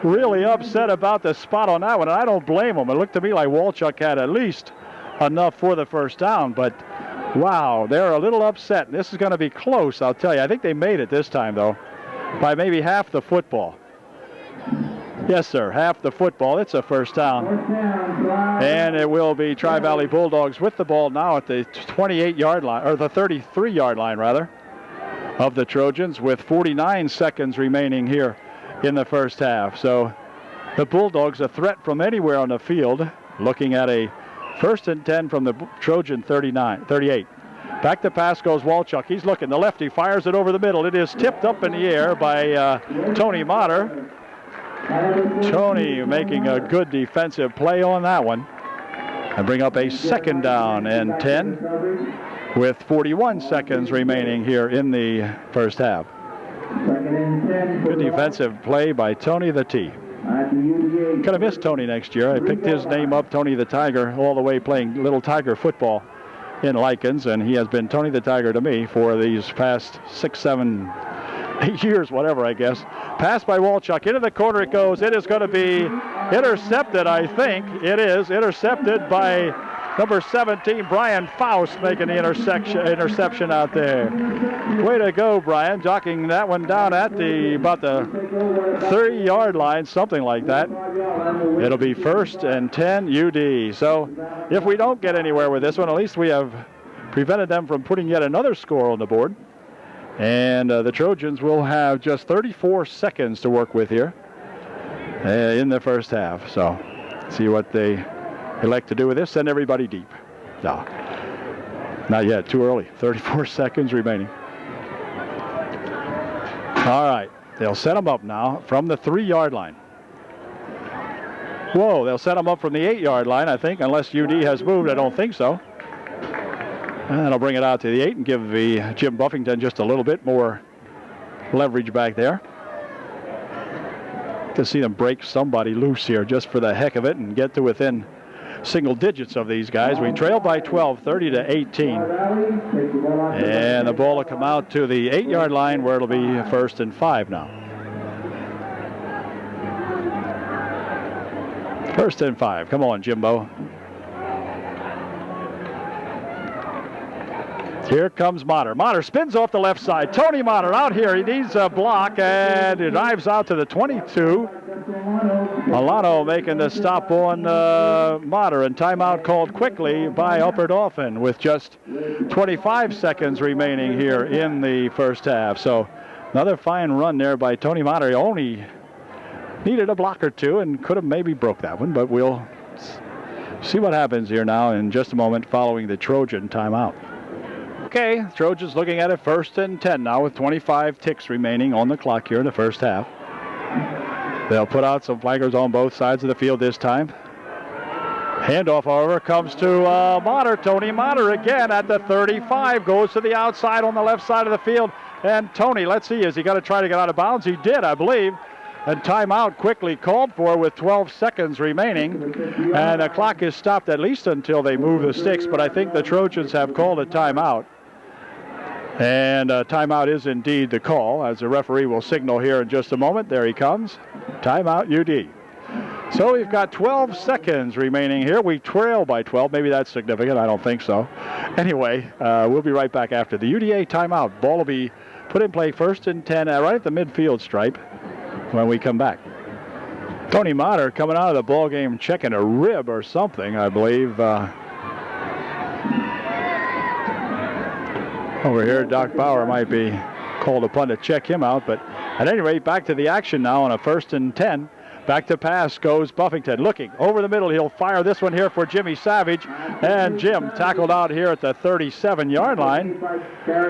Speaker 1: really upset about the spot on that one, and I don't blame them. It looked to me like Walchuk had at least enough for the 1st down, but wow, they're a little upset. This is going to be close, I'll tell you. I think they made it this time, though, by maybe half the football. Yes, sir, half the football. It's a 1st down. And it will be Tri-Valley Bulldogs with the ball now at the 28-yard line, or the 33-yard line, rather, of the Trojans, with 49 seconds remaining here in the 1st half. So the Bulldogs, a threat from anywhere on the field, looking at a 1st and 10 from the Trojan 38. Back to pass goes Walchuk. He's looking. The lefty fires it over the middle. It is tipped up in the air by Tony Motter. Tony making a good defensive play on that one. And bring up a 2nd down and 10 with 41 seconds remaining here in the 1st half. Good defensive play by Tony the T. Could have missed Tony next year. I picked his name up, Tony the Tiger, all the way playing Little Tiger football in Likens, and he has been Tony the Tiger to me for these past 6, 7, 8 years, whatever, I guess. Pass by Walchuk. Into the corner it goes. It is going to be intercepted, I think. It is intercepted by number 17, Brian Faust, making the interception out there. Way to go, Brian, jockeying that one down at about the 30-yard line, something like that. It'll be 1st and 10 UD. So if we don't get anywhere with this one, at least we have prevented them from putting yet another score on the board. And the Trojans will have just 34 seconds to work with here in the 1st half. So see what they elect to do with this. Send everybody deep. No, not yet. Too early. 34 seconds remaining. All right. They'll set them up now from the 3-yard line. Whoa, they'll set them up from the 8-yard line, I think, unless UD has moved. I don't think so. And that'll bring it out to the 8 and give the Jim Buffington just a little bit more leverage back there. To see them break somebody loose here just for the heck of it and get to within single digits of these guys. We trail by 12, 30 to 18. And the ball will come out to the 8-yard line where it'll be 1st and 5 now. 1st and 5. Come on, Jimbo. Here comes Motter. Motter spins off the left side. Tony Motter out here. He needs a block, and he dives out to the 22. Alano making the stop on Motter, and timeout called quickly by Upper Dauphin with just 25 seconds remaining here in the 1st half. So another fine run there by Tony Motter. He only needed a block or two and could have maybe broke that one, but we'll see what happens here now in just a moment following the Trojan timeout. Okay, Trojans looking at it 1st and 10 now with 25 ticks remaining on the clock here in the 1st half. They'll put out some flaggers on both sides of the field this time. Handoff, however, comes to Motter. Tony Motter again at the 35. Goes to the outside on the left side of the field. And Tony, let's see, is he going to try to get out of bounds? He did, I believe. And timeout quickly called for with 12 seconds remaining. And the clock is stopped at least until they move the sticks. But I think the Trojans have called a timeout. And timeout is indeed the call, as the referee will signal here in just a moment. There he comes. Timeout UD. So we've got 12 seconds remaining here. We trail by 12. Maybe that's significant. I don't think so. Anyway, we'll be right back after the UDA timeout. Ball will be put in play 1st and 10 right at the midfield stripe when we come back. Tony Motter coming out of the ball game checking a rib or something, I believe. Over here, Doc Bauer might be called upon to check him out. But at any rate, back to the action now on a 1st and 10. Back to pass goes Buffington. Looking over the middle. He'll fire this one here for Jimmy Savage. And Jim tackled out here at the 37-yard line,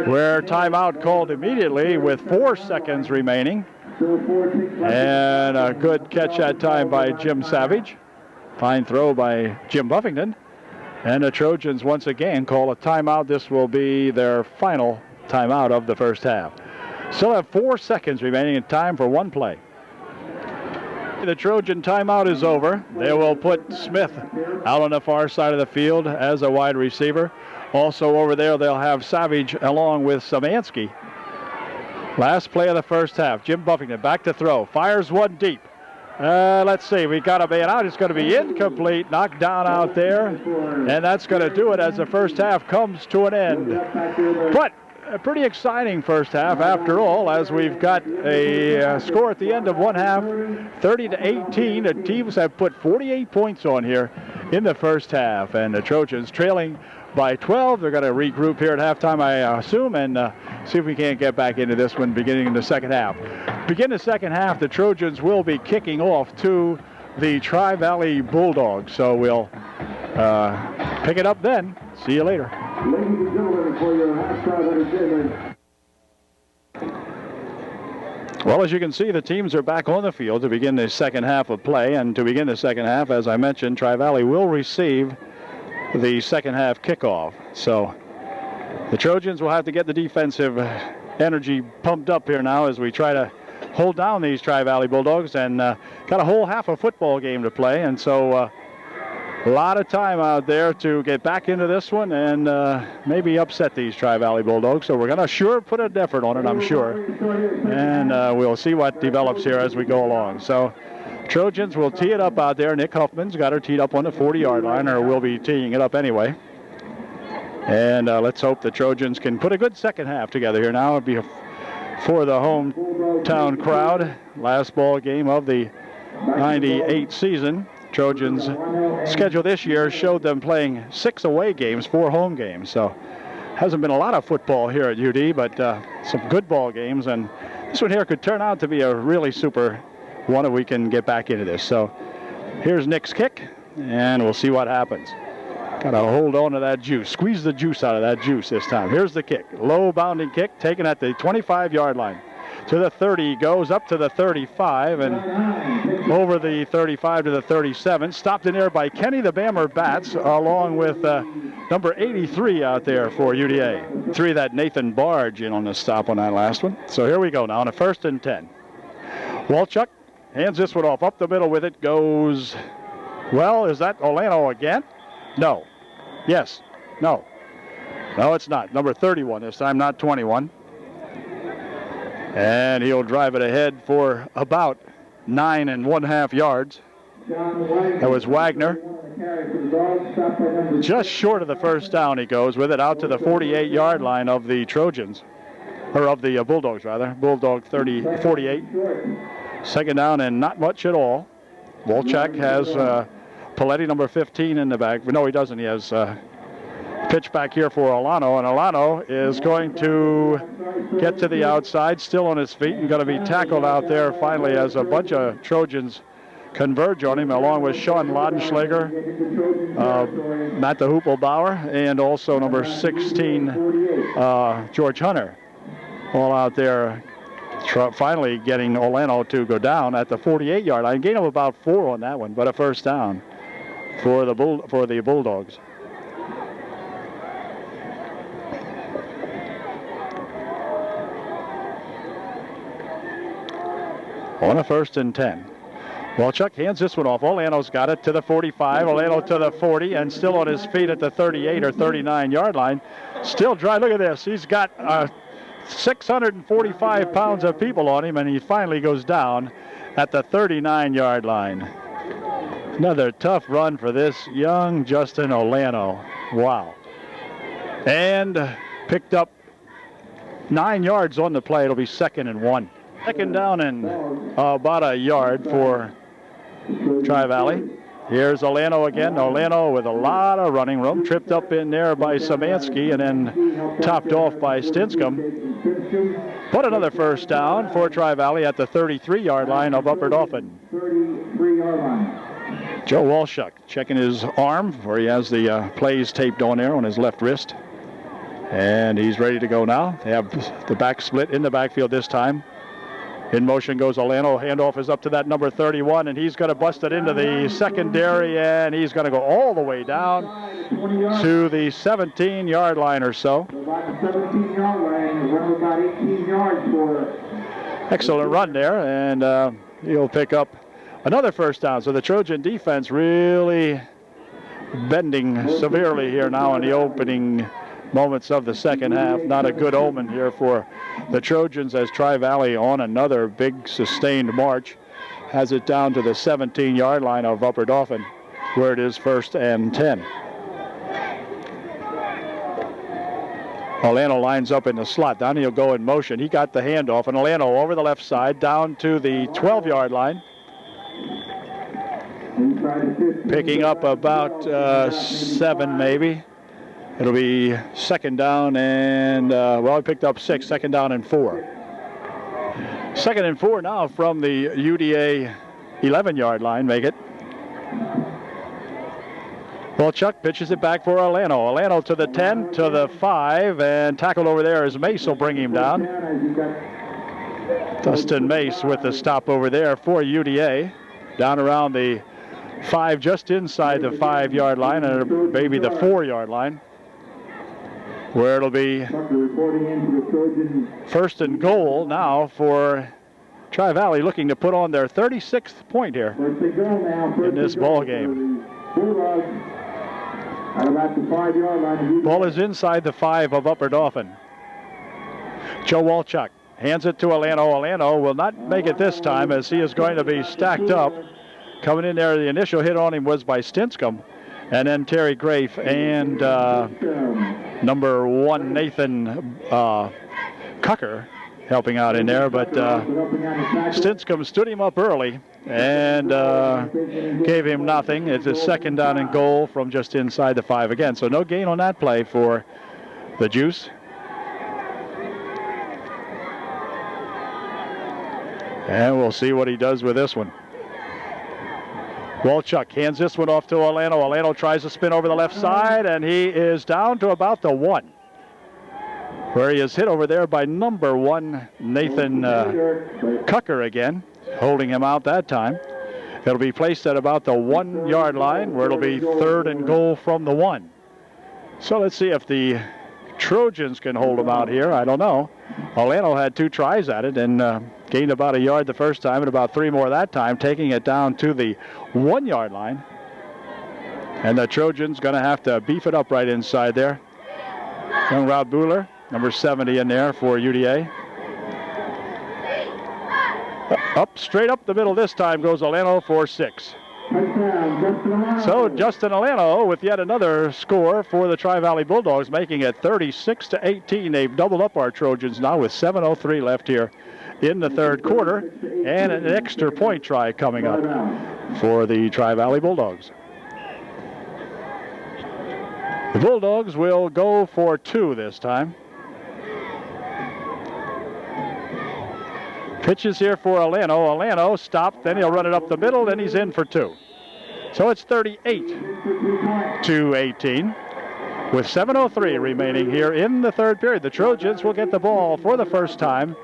Speaker 1: where timeout called immediately with 4 seconds remaining. And a good catch that time by Jim Savage. Fine throw by Jim Buffington. And the Trojans once again call a timeout. This will be their final timeout of the first half. Still have 4 seconds remaining in time for one play. The Trojan timeout is over. They will put Smith out on the far side of the field as a wide receiver. Also over there, they'll have Savage along with Samansky. Last play of the first half. Jim Buffington back to throw. Fires one deep. Let's see. We got a man out. It's going to be incomplete. Knocked down out there. And that's going to do it as the first half comes to an end. But a pretty exciting first half after all, as we've got a score at the end of one half, 30-18. The teams have put 48 points on here in the first half, and the Trojans trailing by 12. They're going to regroup here at halftime, I assume, and see if we can't get back into this one beginning in the second half. Begin the second half, the Trojans will be kicking off to the Tri-Valley Bulldogs, so we'll pick it up then. See you later.
Speaker 2: Ladies and gentlemen, for your halftime entertainment.
Speaker 1: Well, as you can see, the teams are back on the field to begin the second half of play. And to begin the second half, as I mentioned, Tri-Valley will receive the second half kickoff. So the Trojans will have to get the defensive energy pumped up here now as we try to hold down these Tri-Valley Bulldogs, and got a whole half of football game to play. And so a lot of time out there to get back into this one and maybe upset these Tri-Valley Bulldogs. So we're going to sure put an effort on it, I'm sure. And we'll see what develops here as we go along. So Trojans will tee it up out there. Nick Huffman's got her teed up on the 40-yard line, or will be teeing it up anyway. And let's hope the Trojans can put a good second half together here now. It'll be for the hometown crowd. Last ball game of the 98 season. Trojans' schedule this year showed them playing 6 away games, 4 home games. So hasn't been a lot of football here at UD, but some good ball games. And this one here could turn out to be a really super one if we can get back into this. So here's Nick's kick, and we'll see what happens. Got to hold on to that juice. Squeeze the juice out of that juice this time. Here's the kick. Low bounding kick taken at the 25-yard line. To the 30, goes up to the 35 and over the 35 to the 37. Stopped in there by Kenny the Bammer Bats along with number 83 out there for UDA. 3 that Nathan Barge in on the stop on that last one. So here we go now on a 1st and 10. Walchuk hands this one off. Up the middle with it goes, well, is that Olano again? No. Yes. No. No, it's not. Number 31 this time, not 21. And he'll drive it ahead for about 9.5 yards. That was Wagner. Just short of the first down he goes with it out to the 48-yard line of the Trojans. Or of the Bulldogs, rather. Bulldog 48. Second down and not much at all. Wolchak has Paletti, number 15, in the back. No, he doesn't. He has pitch back here for Olano, and Olano is going to get to the outside, still on his feet, and going to be tackled out there finally as a bunch of Trojans converge on him, along with Sean Laudenschlager, Matt the Hoopelbauer, and also number 16, George Hunter, all out there finally getting Olano to go down at the 48-yard line. Gain of about 4 on that one, but a first down for the Bulldogs. On a 1st and 10. Walchuk hands this one off. Olano's got it to the 45. Olano to the 40 and still on his feet at the 38 or 39-yard line. Still dry. Look at this. He's got 645 pounds of people on him, and he finally goes down at the 39-yard line. Another tough run for this young Justin Olano. Wow. And picked up 9 yards on the play. It'll be 2nd and 1. Second down and about a yard for Tri-Valley. Here's Olano again. Olano with a lot of running room. Tripped up in there by Samansky and then topped off by Stinscomb. But another first down for Tri-Valley at the 33-yard line of Upper Dauphin.
Speaker 2: 33-yard line.
Speaker 1: Joe Walchuk checking his arm where he has the plays taped on there on his left wrist. And he's ready to go now. They have the back split in the backfield this time. In motion goes Alano. Handoff is up to that number 31, and he's going to bust it into the secondary, and he's going to go all the way down to the 17-yard line or so.
Speaker 2: About the 17-yard line, run about 18 yards for.
Speaker 1: Excellent run there, and he'll pick up another first down. So the Trojan defense really bending severely here now in the opening moments of the second half. Not a good omen here for the Trojans as Tri-Valley on another big sustained march has it down to the 17-yard line of Upper Dauphin, where it is 1st and 10. Alano lines up in the slot. Down he'll go in motion. He got the handoff, and Alano over the left side down to the 12-yard line. Picking up about 7 maybe. It'll be 2nd down and, he picked up 6, 2nd down and 4. 2nd and 4 now from the UDA 11-yard line, make it. Well, Chuck pitches it back for Alano. Alano to the 10, to the 5, and tackled over there as Mace will bring him down. Dustin Mace with the stop over there for UDA. Down around the 5, just inside the 5-yard line, and maybe the 4-yard line, where it'll be 1st and goal now for Tri-Valley, looking to put on their 36th point here in this ball game. Ball is inside the 5 of Upper Dauphin. Joe Walchuk hands it to Alano. Alano will not make it this time, as he is going to be stacked up. Coming in there, the initial hit on him was by Stinscomb, and then Terry Grafe and number 1 Nathan Cucker helping out in there, but Stinscomb stood him up early and gave him nothing. It's a 2nd down and goal from just inside the 5 again, so no gain on that play for the Juice. And we'll see what he does with this one. Walchuk hands this one off to Alano. Alano tries to spin over the left side, and he is down to about the 1, where he is hit over there by number 1 Nathan Cucker again, holding him out that time. It'll be placed at about the 1-yard line, where it'll be 3rd and goal from the 1. So let's see if the Trojans can hold him out here. I don't know. Alano had 2 tries at it and gained about a yard the first time and about 3 more that time, taking it down to the 1-yard line. And the Trojans going to have to beef it up right inside there. Young Rod Buehler, number 70 in there for UDA. Straight up the middle this time goes Alano for 6. So Justin Alano with yet another score for the Tri-Valley Bulldogs, making it 36-18. They've doubled up our Trojans now with 7:03 left here in the 3rd quarter, and an extra point try coming up for the Tri-Valley Bulldogs. The Bulldogs will go for 2 this time. Pitches here for Alano. Alano stopped, then he'll run it up the middle, then he's in for 2. So it's 38-18 with 7:03 remaining here in the 3rd period. The Trojans will get the ball for the first time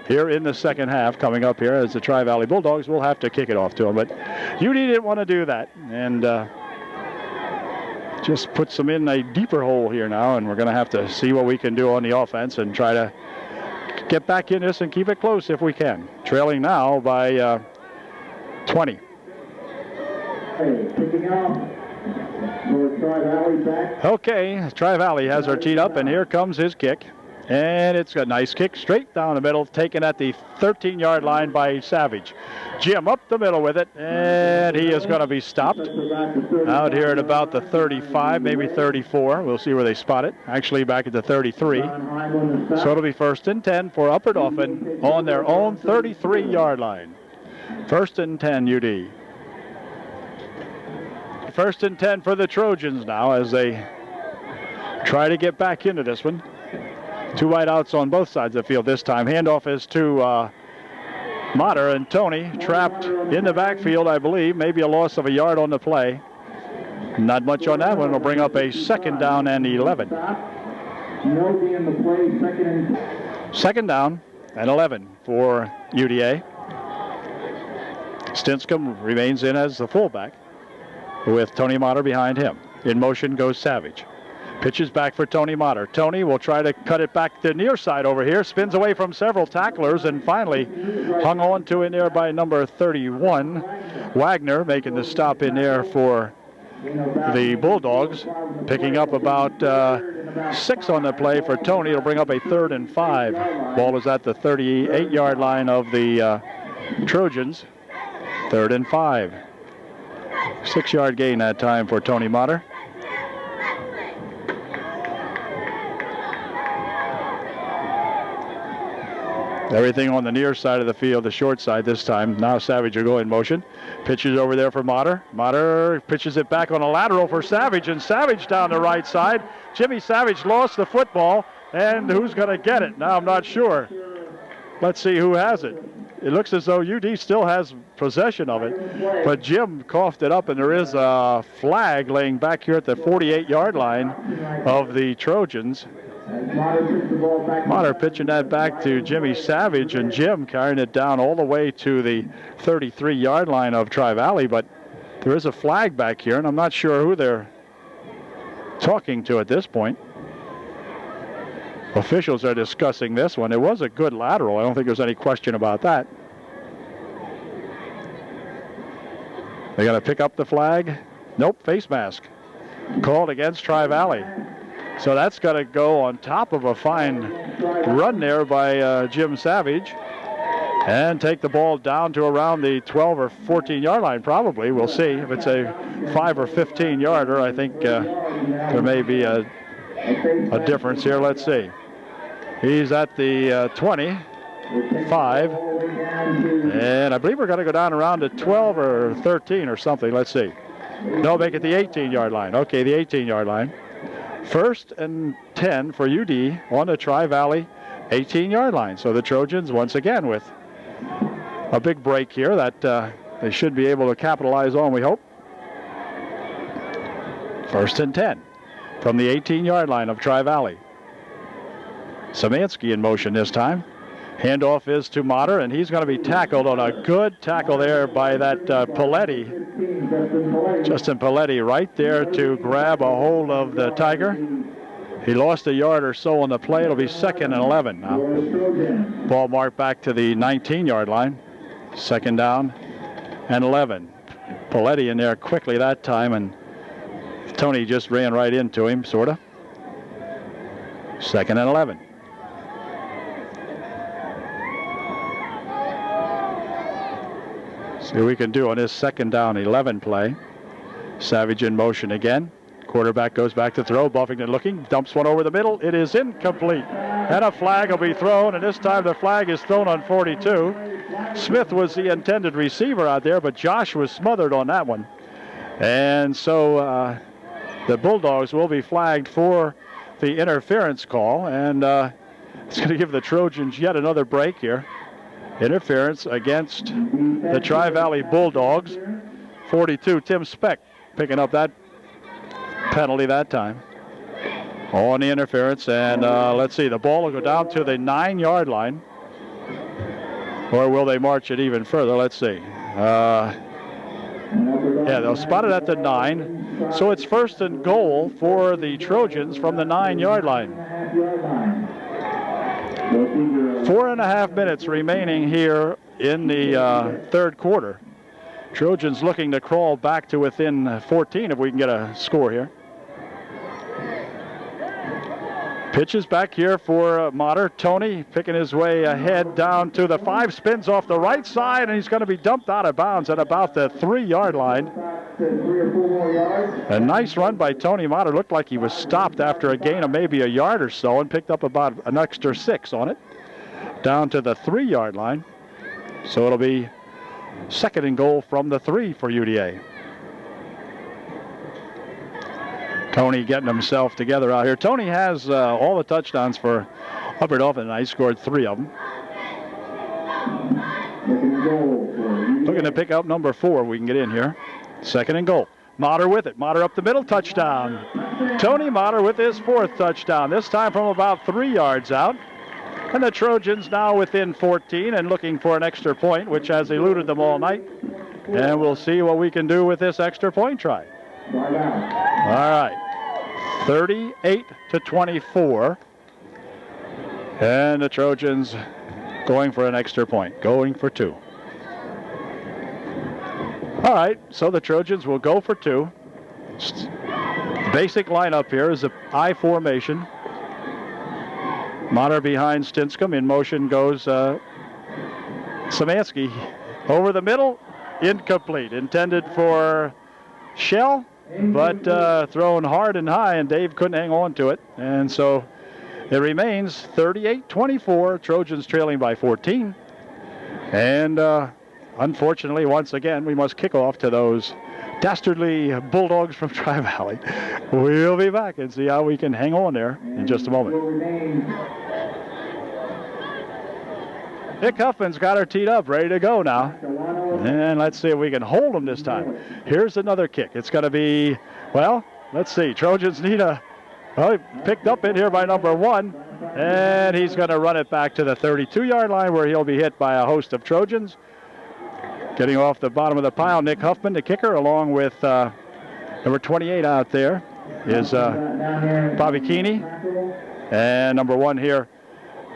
Speaker 1: here in the second half coming up here, as the Tri-Valley Bulldogs will have to kick it off to them. But UD didn't want to do that, and just puts them in a deeper hole here now, and we're going to have to see what we can do on the offense and try to get back in this and keep it close if we can. Trailing now by 20. Okay, Tri-Valley has her teed up, and here comes his kick. And it's a nice kick straight down the middle, taken at the 13-yard line by Savage. Jim up the middle with it, and he is going to be stopped out here at about the 35, maybe 34. We'll see where they spot it. Actually back at the 33. So it'll be 1st and 10 for Upper Dauphin on their own 33-yard line. 1st and 10 UD. 1st and 10 for the Trojans now as they try to get back into this one. 2 wideouts on both sides of the field this time. Handoff is to Motter, and Tony trapped in the backfield, I believe. Maybe a loss of a yard on the play. Not much on that one. It'll bring up a 2nd down and 11. 2nd down and 11 for UDA. Stinscomb remains in as the fullback with Tony Motter behind him. In motion goes Savage. Pitches back for Tony Motter. Tony will try to cut it back to near side over here. Spins away from several tacklers and finally hung on to in there by number 31. Wagner making the stop in there for the Bulldogs. Picking up about 6 on the play for Tony. It'll bring up a 3rd and 5. Ball is at the 38-yard line of the Trojans. 3rd and 5. 6-yard gain that time for Tony Motter. Everything on the near side of the field, the short side this time. Now Savage will go in motion. Pitches over there for Motter. Motter pitches it back on a lateral for Savage, and Savage down the right side. Jimmy Savage lost the football, and who's going to get it? Now I'm not sure. Let's see who has it. It looks as though UD still has possession of it, but Jim coughed it up, and there is a flag laying back here at the 48-yard line of the Trojans. Motter pitching that back to Jimmy Savage, and Jim carrying it down all the way to the 33-yard line of Tri-Valley, but there is a flag back here, and I'm not sure who they're talking to at this point. Officials are discussing this one. It was a good lateral. I don't think there's any question about that. They got to pick up the flag. Nope, face mask. Called against Tri-Valley. So that's got to go on top of a fine run there by Jim Savage and take the ball down to around the 12 or 14-yard line probably. We'll see. If it's a 5 or 15-yarder, I think there may be a difference here. Let's see. He's at the 25, and I believe we're going to go down around to 12 or 13 or something. Let's see. No, make it the 18-yard line. Okay, the 18-yard line. 1st and 10 for UD on the Tri-Valley 18-yard line. So the Trojans once again with a big break here that they should be able to capitalize on, we hope. 1st and 10 from the 18-yard line of Tri-Valley. Szymanski in motion this time. Handoff is to Motter, and he's going to be tackled on a good tackle there by that Paletti. Justin Paletti right there to grab a hold of the Tiger. He lost a yard or so on the play. It'll be 2nd and 11 now. Ball marked back to the 19-yard line. 2nd down and 11. Paletti in there quickly that time, and Tony just ran right into him, sort of. 2nd and 11. See what we can do on this 2nd down 11 play. Savage in motion again. Quarterback goes back to throw. Buffington looking, dumps one over the middle. It is incomplete. And a flag will be thrown, and this time the flag is thrown on 42. Smith was the intended receiver out there, but Josh was smothered on that one. And so the Bulldogs will be flagged for the interference call, and it's going to give the Trojans yet another break here. Interference against the Tri-Valley Bulldogs. 42, Tim Speck picking up that penalty that time on the interference. And let's see, the ball will go down to the 9-yard line. Or will they march it even further? Let's see. Yeah, they'll spot it at the 9. So it's 1st and goal for the Trojans from the 9-yard line. 4.5 minutes remaining here in the 3rd quarter. Trojans looking to crawl back to within 14 if we can get a score here. Pitches back here for Motter. Tony picking his way ahead down to the 5, spins off the right side, and he's going to be dumped out of bounds at about the 3-yard line. A nice run by Tony Motter. Looked like he was stopped after a gain of maybe a yard or so and picked up about an extra 6 on it. Down to the 3-yard line. So it'll be 2nd and goal from the 3 for UDA. Tony getting himself together out here. Tony has all the touchdowns for Upper Dauphin tonight. He scored 3 of them. Looking to pick up number 4 if we can get in here. 2nd and goal. Motter with it. Motter up the middle, touchdown. Tony Motter with his 4th touchdown. This time from about 3 yards out. And the Trojans now within 14 and looking for an extra point, which has eluded them all night. And we'll see what we can do with this extra point try. All right. 38-24. And the Trojans going for an extra point, going for 2. All right, so the Trojans will go for 2. Basic lineup here is a I formation. Mater behind Stinscomb. In motion goes Szymanski. Over the middle, incomplete. Intended for Shell, but thrown hard and high, and Dave couldn't hang on to it. And so it remains 38-24, Trojans trailing by 14. And unfortunately, once again, we must kick off to those dastardly Bulldogs from Tri-Valley. We'll be back and see how we can hang on there in just a moment. Nick Huffman's got her teed up, ready to go now. And let's see if we can hold them this time. Here's another kick. It's going to be, well, let's see. Trojans need a, well, picked up in here by number 1. And he's going to run it back to the 32-yard line where he'll be hit by a host of Trojans. Getting off the bottom of the pile, Nick Huffman, the kicker, along with number 28 out there is Bobby Keeney. And number 1 here,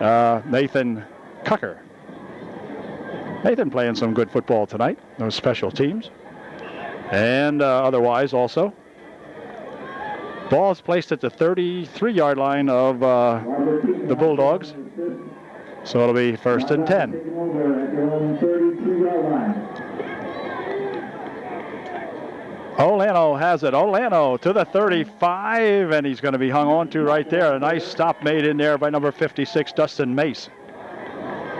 Speaker 1: Nathan Cucker. Nathan playing some good football tonight, those special teams. And otherwise also. Ball is placed at the 33-yard line of the Bulldogs. So it'll be 1st and 10. Olano has it. Olano to the 35, and he's going to be hung on to right there. A nice stop made in there by number 56, Dustin Mace.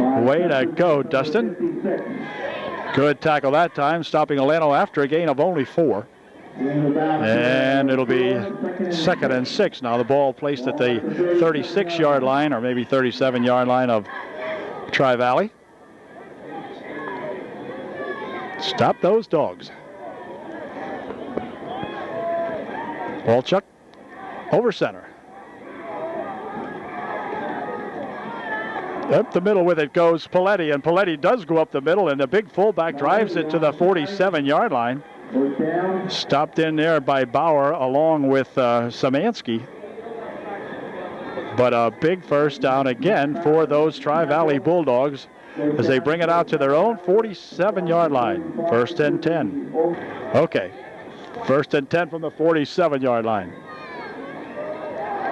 Speaker 1: Way to go, Dustin. Good tackle that time, stopping Olano after a gain of only 4. And it'll be 2nd and 6. Now the ball placed at the 36-yard line, or maybe 37-yard line of Tri-Valley. Stop those dogs. Walchuk over center. Up the middle with it goes Paletti, and Paletti does go up the middle, and the big fullback drives it to the 47-yard line. Stopped in there by Bauer along with Szymanski. But a big first down again for those Tri-Valley Bulldogs as they bring it out to their own 47-yard line. 1st and 10. Okay. 1st and 10 from the 47-yard line.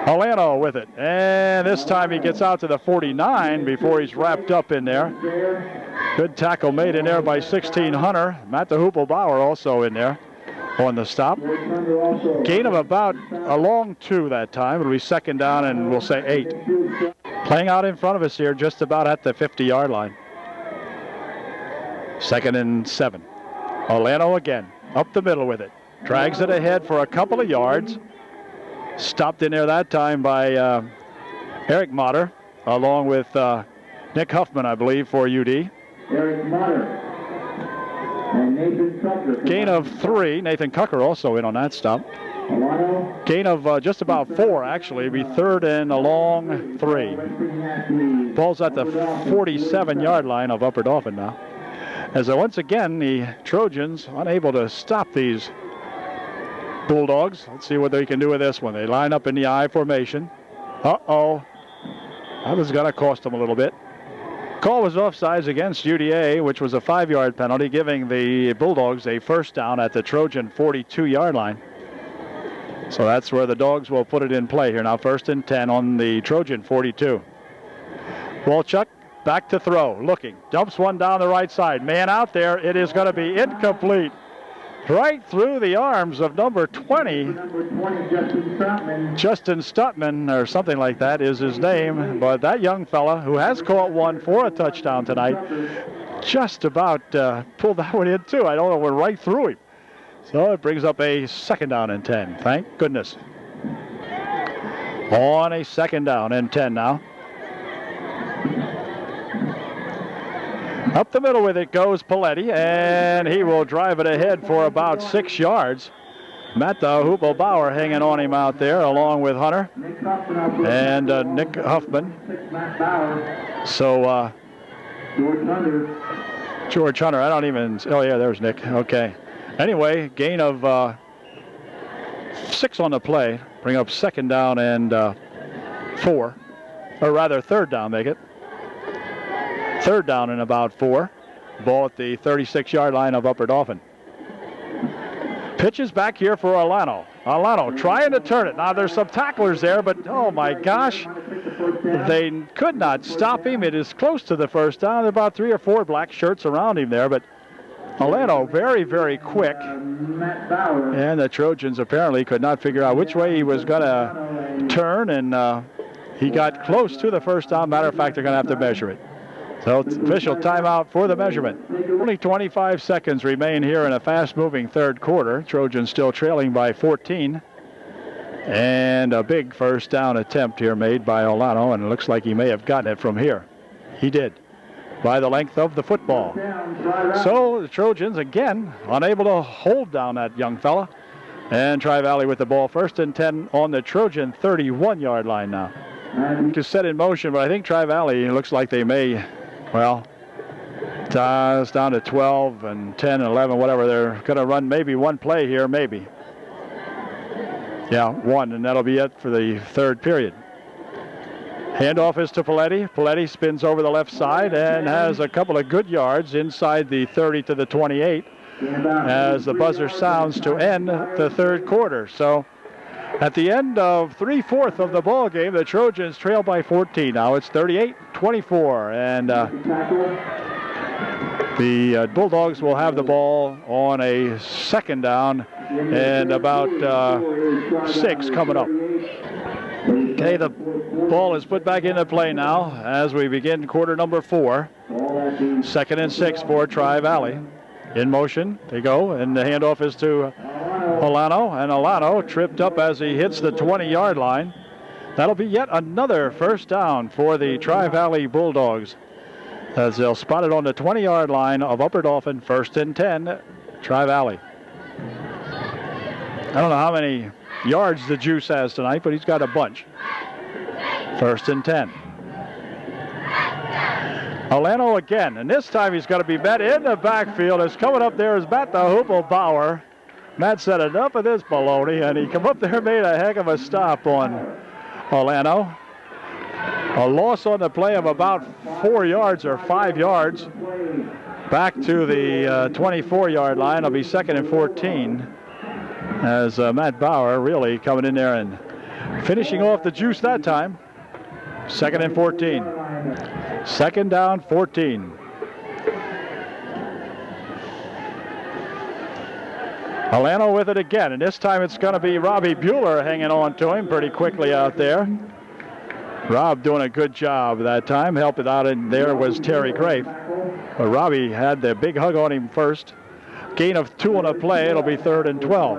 Speaker 1: Olano with it. And this time he gets out to the 49 before he's wrapped up in there. Good tackle made in there by 16 Hunter. Matt the Hoople Bauer also in there on the stop. Gain of about a long 2 that time. It'll be 2nd down and we'll say 8. Playing out in front of us here just about at the 50-yard line. 2nd and 7. Olano again. Up the middle with it. Drags it ahead for a couple of yards. Stopped in there that time by Eric Motter, along with Nick Huffman, I believe, for UD.
Speaker 2: Eric Motter and Nathan Cucker.
Speaker 1: Gain of 3. Nathan Cucker also in on that stop. Gain of just about 4, actually. It'll be 3rd and a long 3. Ball's at the 47-yard line of Upper Dauphin now. As once again, the Trojans unable to stop these Bulldogs. Let's see what they can do with this one. They line up in the I formation. Uh-oh. That was going to cost them a little bit. Call was offsides against UDA, which was a 5-yard penalty, giving the Bulldogs a 1st down at the Trojan 42-yard line. So that's where the Dogs will put it in play here. Now 1st and 10 on the Trojan 42. Walchuk back to throw, looking. Dumps one down the right side. Man out there. It is going to be incomplete. Right through the arms of number 20. Justin Stutman, or something like that is his name. But that young fella who has caught one for a touchdown tonight just about pulled that one in too. I don't know, went right through him. So it brings up a 2nd down and 10. Thank goodness. On a 2nd down and 10 now. Up the middle with it goes Paletti, and he will drive it ahead for about 6 yards. Matt Hoople Bauer hanging on him out there, along with Hunter and Nick Huffman. So George Hunter, I don't even, oh yeah, there's Nick. Okay. Anyway, gain of 6 on the play. Bring up second down and 4. Or rather, third down, make it. Third down and about 4. Ball at the 36-yard line of Upper Dauphin. Pitches back here for Alano. Alano trying to turn it. Now, there's some tacklers there, but oh my gosh, they could not stop him. It is close to the first down. There are about 3 or 4 black shirts around him there, but Alano very, very quick. And the Trojans apparently could not figure out which way he was going to turn, and he got close to the first down. Matter of fact, they're going to have to measure it. So official timeout for the measurement. Only 25 seconds remain here in a fast-moving third quarter. Trojans still trailing by 14. And a big first down attempt here made by Olano, and it looks like he may have gotten it from here. He did, by the length of the football. So the Trojans, again, unable to hold down that young fella. And Tri-Valley with the ball, 1st and 10 on the Trojan 31-yard line now. Just set in motion, but I think Tri-Valley looks like they may... Well, it's down to 12 and 10 and 11, whatever. They're going to run maybe one play here, maybe. Yeah, one, and that'll be it for the third period. Handoff is to Paletti. Paletti spins over the left side and has a couple of good yards inside the 30 to the 28 as the buzzer sounds to end the third quarter. So at the end of 3/4 of the ball game, the Trojans trail by 14. Now it's 38-24, and the Bulldogs will have the ball on a second down and about 6 coming up. Okay, the ball is put back into play now as we begin quarter number 4. 2nd and 6 for Tri-Valley. In motion, they go, and the handoff is to Olano, and Olano tripped up as he hits the 20-yard line. That'll be yet another first down for the Tri-Valley Bulldogs, as they'll spot it on the 20-yard line of Upper Dauphin. 1st and 10, Tri-Valley. I don't know how many yards the Juice has tonight, but he's got a bunch. 1st and 10. Olano again, and this time he's going to be met in the backfield. It's coming up there is Matt the Hoople Bauer. Matt said enough of this baloney, and he come up there and made a heck of a stop on Olano. A loss on the play of about 4 yards or 5 yards. Back to the 24-yard line. It'll be 2nd and 14 as Matt Bauer really coming in there and finishing off the Juice that time. 2nd and 14. 2nd down, 14. Olano with it again, and this time it's going to be Robbie Bueller hanging on to him pretty quickly out there. Rob doing a good job that time. Helping out in there was Terry Crafe. But Robbie had the big hug on him first. Gain of 2 on a play. It'll be 3rd and 12.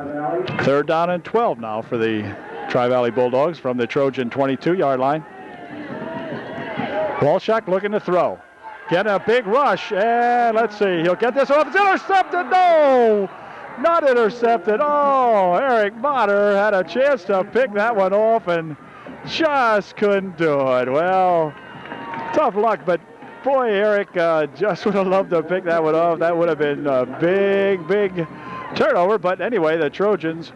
Speaker 1: 3rd down and 12 now for the Tri-Valley Bulldogs from the Trojan 22-yard line. Walchuk looking to throw. Getting a big rush, and let's see. He'll get this off. It's intercepted. No! Not intercepted. Oh, Eric Motter had a chance to pick that one off and just couldn't do it. Well, tough luck, but boy, Eric just would have loved to pick that one off. That would have been a big, big turnover. But anyway, the Trojans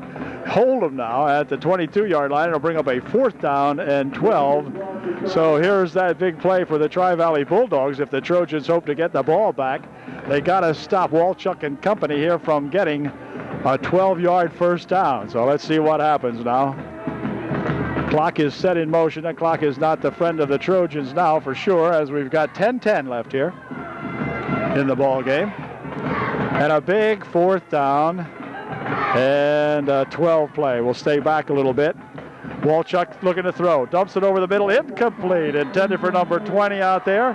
Speaker 1: hold them now at the 22-yard line. It'll bring up a 4th down and 12. So here's that big play for the Tri-Valley Bulldogs. If the Trojans hope to get the ball back, they got to stop Walchuk and company here from getting a 12-yard first down. So let's see what happens now. Clock is set in motion. That clock is not the friend of the Trojans now for sure, as we've got 10-10 left here in the ball game. And a big 4th down and a 12 play. We'll stay back a little bit. Walchuk looking to throw. Dumps it over the middle. Incomplete. Intended for number 20 out there.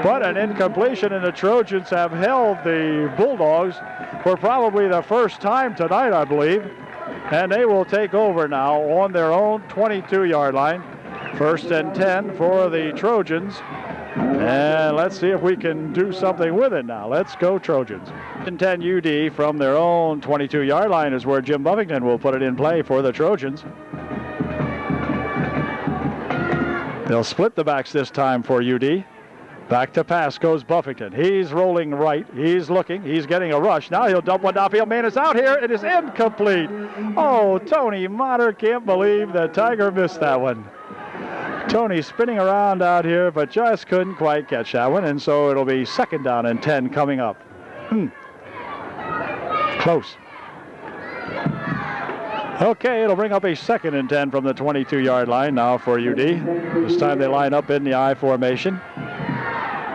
Speaker 1: But an incompletion, and the Trojans have held the Bulldogs for probably the first time tonight, I believe. And they will take over now on their own 22-yard line. 1st and 10 for the Trojans. And let's let's see if we can do something with it now. Let's go Trojans. 10 UD from their own 22-yard line is where Jim Buffington will put it in play for the Trojans. They'll split the backs this time for UD. Back to pass goes Buffington. He's rolling right. He's looking. He's getting a rush. Now he'll dump one downfield. Man is out here. It is incomplete. Oh, Tony Motter can't believe the Tiger missed that one. Tony spinning around out here, but just couldn't quite catch that one. And so it'll be 2nd down and 10 coming up. Close. Okay, it'll bring up a 2nd and 10 from the 22-yard line now for UD. This time they line up in the I formation.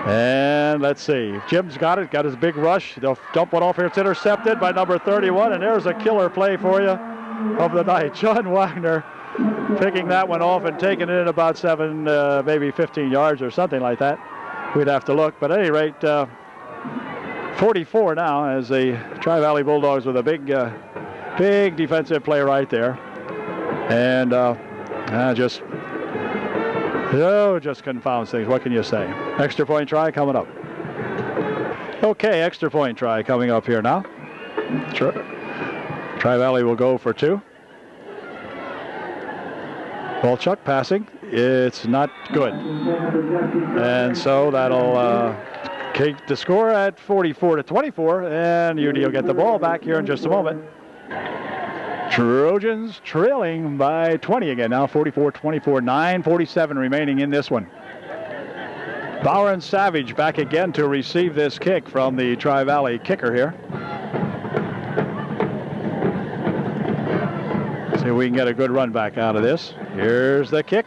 Speaker 1: And let's see. Jim's got it. Got his big rush. They'll dump one off here. It's intercepted by number 31. And there's a killer play for you of the night. John Wagner picking that one off and taking it in about 7, maybe 15 yards or something like that. We'd have to look. But at any rate, 44 now as the Tri-Valley Bulldogs with a big defensive play right there. And just confounds things. What can you say? Extra point try coming up. Okay, extra point try coming up here now. Tri-Valley will go for 2. Walchuk passing. It's not good. And so that'll keep the score at 44-24. And UD will get the ball back here in just a moment. Trojans trailing by 20 again now, 44-24, 9:47 remaining in this one. Bauer and Savage back again to receive this kick from the Tri-Valley kicker here. See if we can get a good run back out of this. Here's the kick.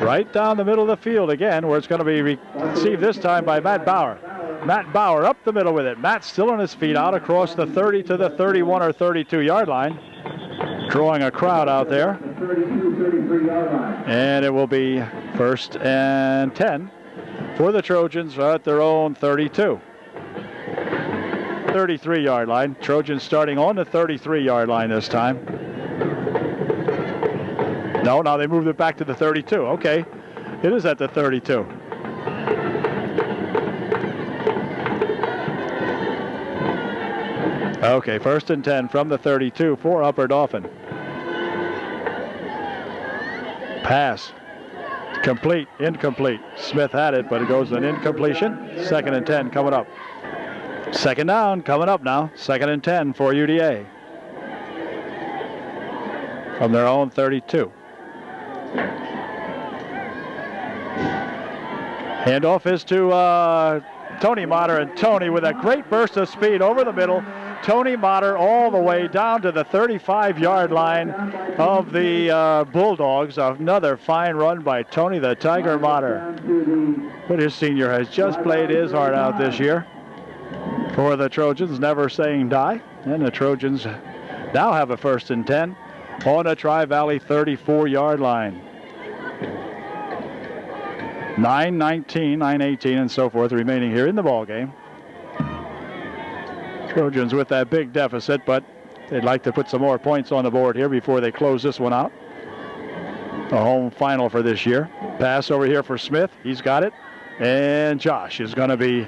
Speaker 1: Right down the middle of the field again, where it's going to be received this time by Matt Bauer. Matt Bauer up the middle with it. Matt still on his feet out across the 30 to the 31 or 32-yard line. Drawing a crowd out there. And it will be 1st and 10 for the Trojans at their own 32. 33-yard line. Trojans starting on the 33-yard line this time. No, now they moved it back to the 32. Okay, it is at the 32. Okay, 1st and 10 from the 32 for Upper Dauphin. Pass. Complete, incomplete. Smith had it, but it goes an incompletion. 2nd and 10 coming up. 2nd down coming up now. 2nd and 10 for UDA. From their own 32. Handoff is to Tony Motter, and Tony with a great burst of speed over the middle. Tony Motter all the way down to the 35-yard line of the Bulldogs. Another fine run by Tony the Tiger Motter. But his senior has just played his heart out this year for the Trojans, never saying die. And the Trojans now have a 1st and 10 on a Tri-Valley 34-yard line. 9:19, 9:18, and so forth remaining here in the ball game. Trojans with that big deficit, but they'd like to put some more points on the board here before they close this one out. The home final for this year. Pass over here for Smith. He's got it. And Josh is going to be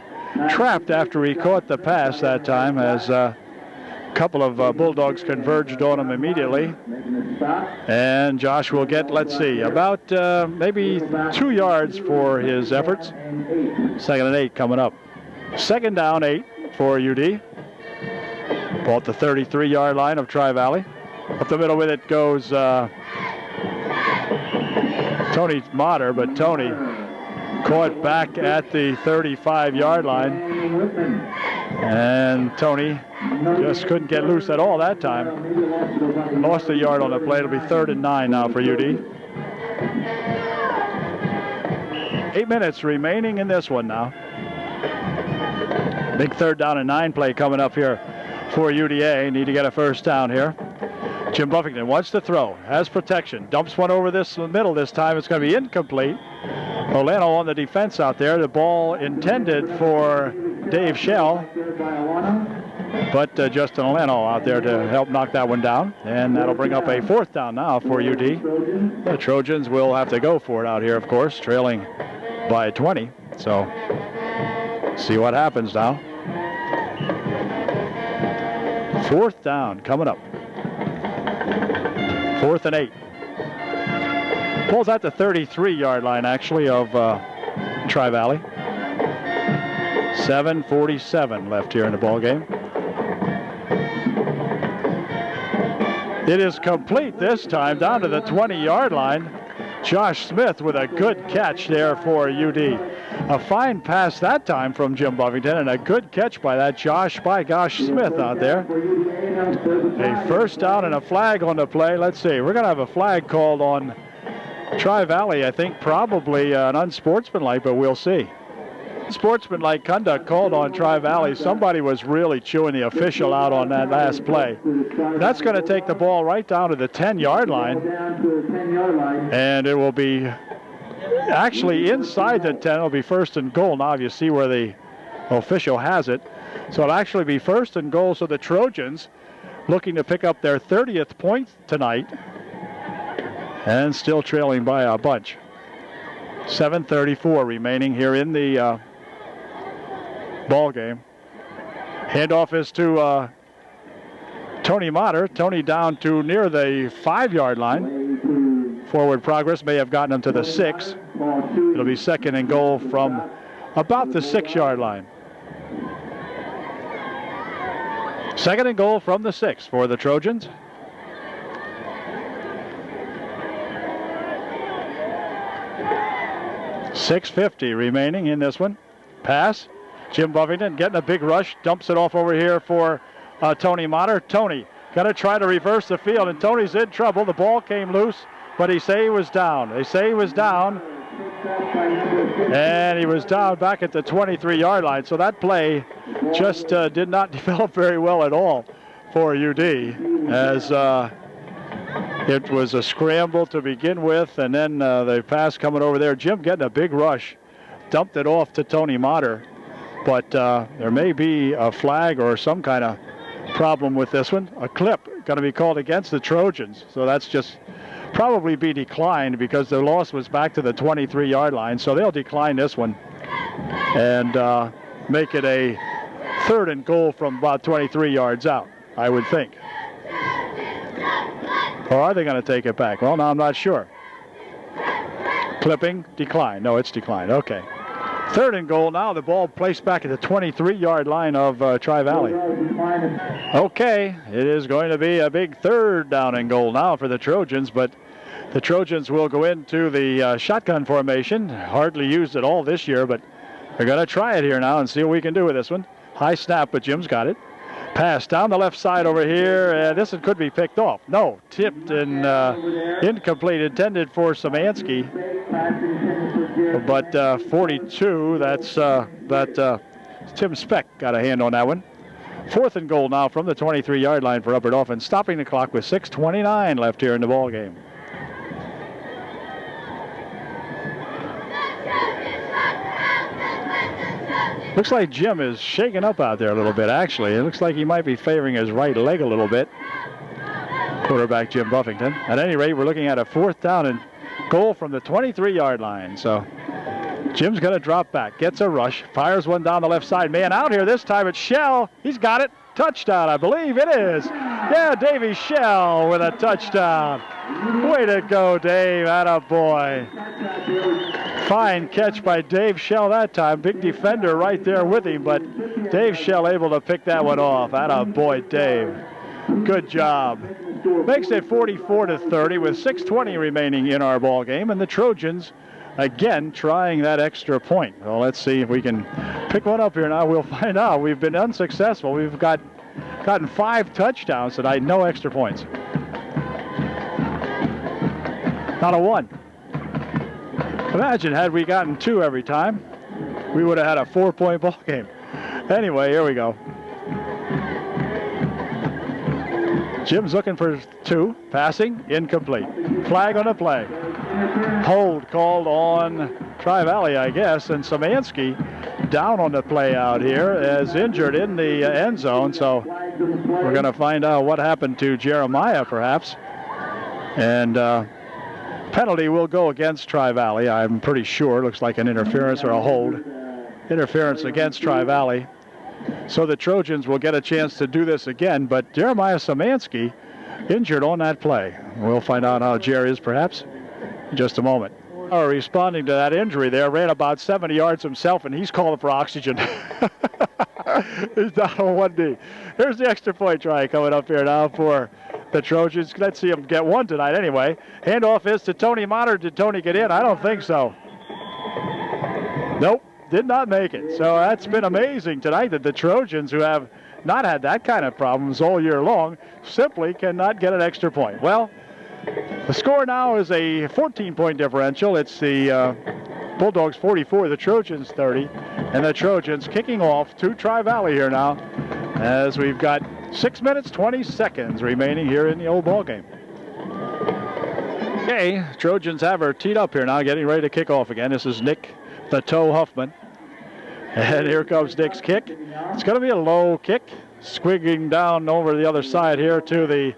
Speaker 1: trapped after he caught the pass that time, as a couple of Bulldogs converged on him immediately. And Josh will get, let's see, about maybe 2 yards for his efforts. 2nd and 8 coming up. 2nd down 8 for UD. Ball at the 33-yard line of Tri-Valley. Up the middle with it goes Tony Motter, but Tony caught back at the 35-yard line. And Tony just couldn't get loose at all that time. Lost a yard on the play. It'll be 3rd and 9 now for UD. 8 minutes remaining in this one now. Big 3rd down and 9 play coming up here for UDA. Need to get a 1st down here. Jim Buffington wants to throw, has protection, dumps one over this middle this time. It's going to be incomplete. Olano on the defense out there. The ball intended for Dave Shell, but Justin Olano out there to help knock that one down. And that'll bring up a 4th down now for UD. The Trojans will have to go for it out here, of course, trailing by 20. So See what happens now. 4th down coming up. 4th and 8. Ball's at the 33-yard line, actually, of Tri-Valley. 7:47 left here in the ball game. It is complete this time, down to the 20-yard line. Josh Smith with a good catch there for UD. A fine pass that time from Jim Buffington, and a good catch by that Josh Smith out there. A first down and a flag on the play. Let's see. We're going to have a flag called on Tri-Valley, I think, probably an unsportsmanlike, but we'll see. Sportsmanlike conduct called on Tri-Valley. Somebody was really chewing the official out on that last play. That's going to take the ball right down to the 10-yard line. And it will be actually inside the 10. It'll be 1st and goal. Now you see where the official has it. So it'll actually be 1st and goal. So the Trojans looking to pick up their 30th point tonight. And still trailing by a bunch. 7:34 remaining here in the ball game. Handoff is to Tony Motter. Tony down to near the 5-yard line. Forward progress may have gotten him to the 6. It'll be 2nd and goal from about the 6-yard line. 2nd and goal from the 6 for the Trojans. .650 remaining in this one. Pass. Jim Buffington getting a big rush. Dumps it off over here for Tony Motter. Tony going to try to reverse the field, and Tony's in trouble. The ball came loose, but they say he was down. And he was down back at the 23-yard line. So that play just did not develop very well at all for UD, as it was a scramble to begin with, and then the pass coming over there. Jim getting a big rush, dumped it off to Tony Motter, but there may be a flag or some kind of problem with this one. A clip going to be called against the Trojans, so that's just probably be declined because the loss was back to the 23-yard line, so they'll decline this one and make it a 3rd and goal from about 23 yards out, I would think. Or are they going to take it back? Well, now I'm not sure. Clipping, decline. No, it's declined. Okay. 3rd and goal now. The ball placed back at the 23-yard line of Tri-Valley. Okay, it is going to be a big 3rd down and goal now for the Trojans, but the Trojans will go into the shotgun formation. Hardly used it all this year, but they're going to try it here now and see what we can do with this one. High snap, but Jim's got it. Pass down the left side over here, and this one could be picked off. No, tipped and incomplete, intended for Szymanski. But 42, that's Tim Speck got a hand on that one. 4th and goal now from the 23-yard line for Upper Dauphin, stopping the clock with 6:29 left here in the ball game. Looks like Jim is shaking up out there a little bit, actually. It looks like he might be favoring his right leg a little bit. Quarterback Jim Buffington. At any rate, we're looking at a 4th down and goal from the 23-yard line. So Jim's going to drop back, gets a rush, fires one down the left side. Man out here this time. It's Shell. He's got it. Touchdown, I believe it is. Yeah, Davey Shell with a touchdown. Way to go, Dave. Atta boy. Fine catch by Dave Shell that time. Big defender right there with him, but Dave Shell able to pick that one off. Atta boy, Dave. Good job. Makes it 44-30 with 6:20 remaining in our ball game, and the Trojans again trying that extra point. Well, let's see if we can pick one up here now. We'll find out. We've been unsuccessful. We've gotten 5 touchdowns tonight, no extra points. Not a 1. Imagine had we gotten 2 every time, we would have had a 4-point ball game. Anyway, here we go. Jim's looking for 2. Passing, incomplete. Flag on the play. Hold called on Tri-Valley, I guess, and Szymanski down on the play out here as injured in the end zone. So we're going to find out what happened to Jeremiah, perhaps. And penalty will go against Tri-Valley, I'm pretty sure. Looks like an interference or a hold. interference against Tri-Valley. So the Trojans will get a chance to do this again, but Jeremiah Szymanski injured on that play. We'll find out how Jerry is perhaps in just a moment. Responding to that injury there, ran about 70 yards himself, and he's calling for oxygen. He's down on 1D. Here's the extra point try coming up here now for the Trojans. Let's see him get one tonight anyway. Handoff is to Tony Motter. Did Tony get in? I don't think so. Nope, did not make it. So that's been amazing tonight that the Trojans, who have not had that kind of problems all year long, simply cannot get an extra point. Well, the score now is a 14-point differential. It's the Bulldogs 44, the Trojans 30, and the Trojans kicking off to Tri-Valley here now as we've got 6 minutes, 20 seconds remaining here in the old ball game. Okay, Trojans have her teed up here now, getting ready to kick off again. This is Nick the Toe Huffman. And here comes Nick's kick. It's going to be a low kick, squigging down over the other side here to the,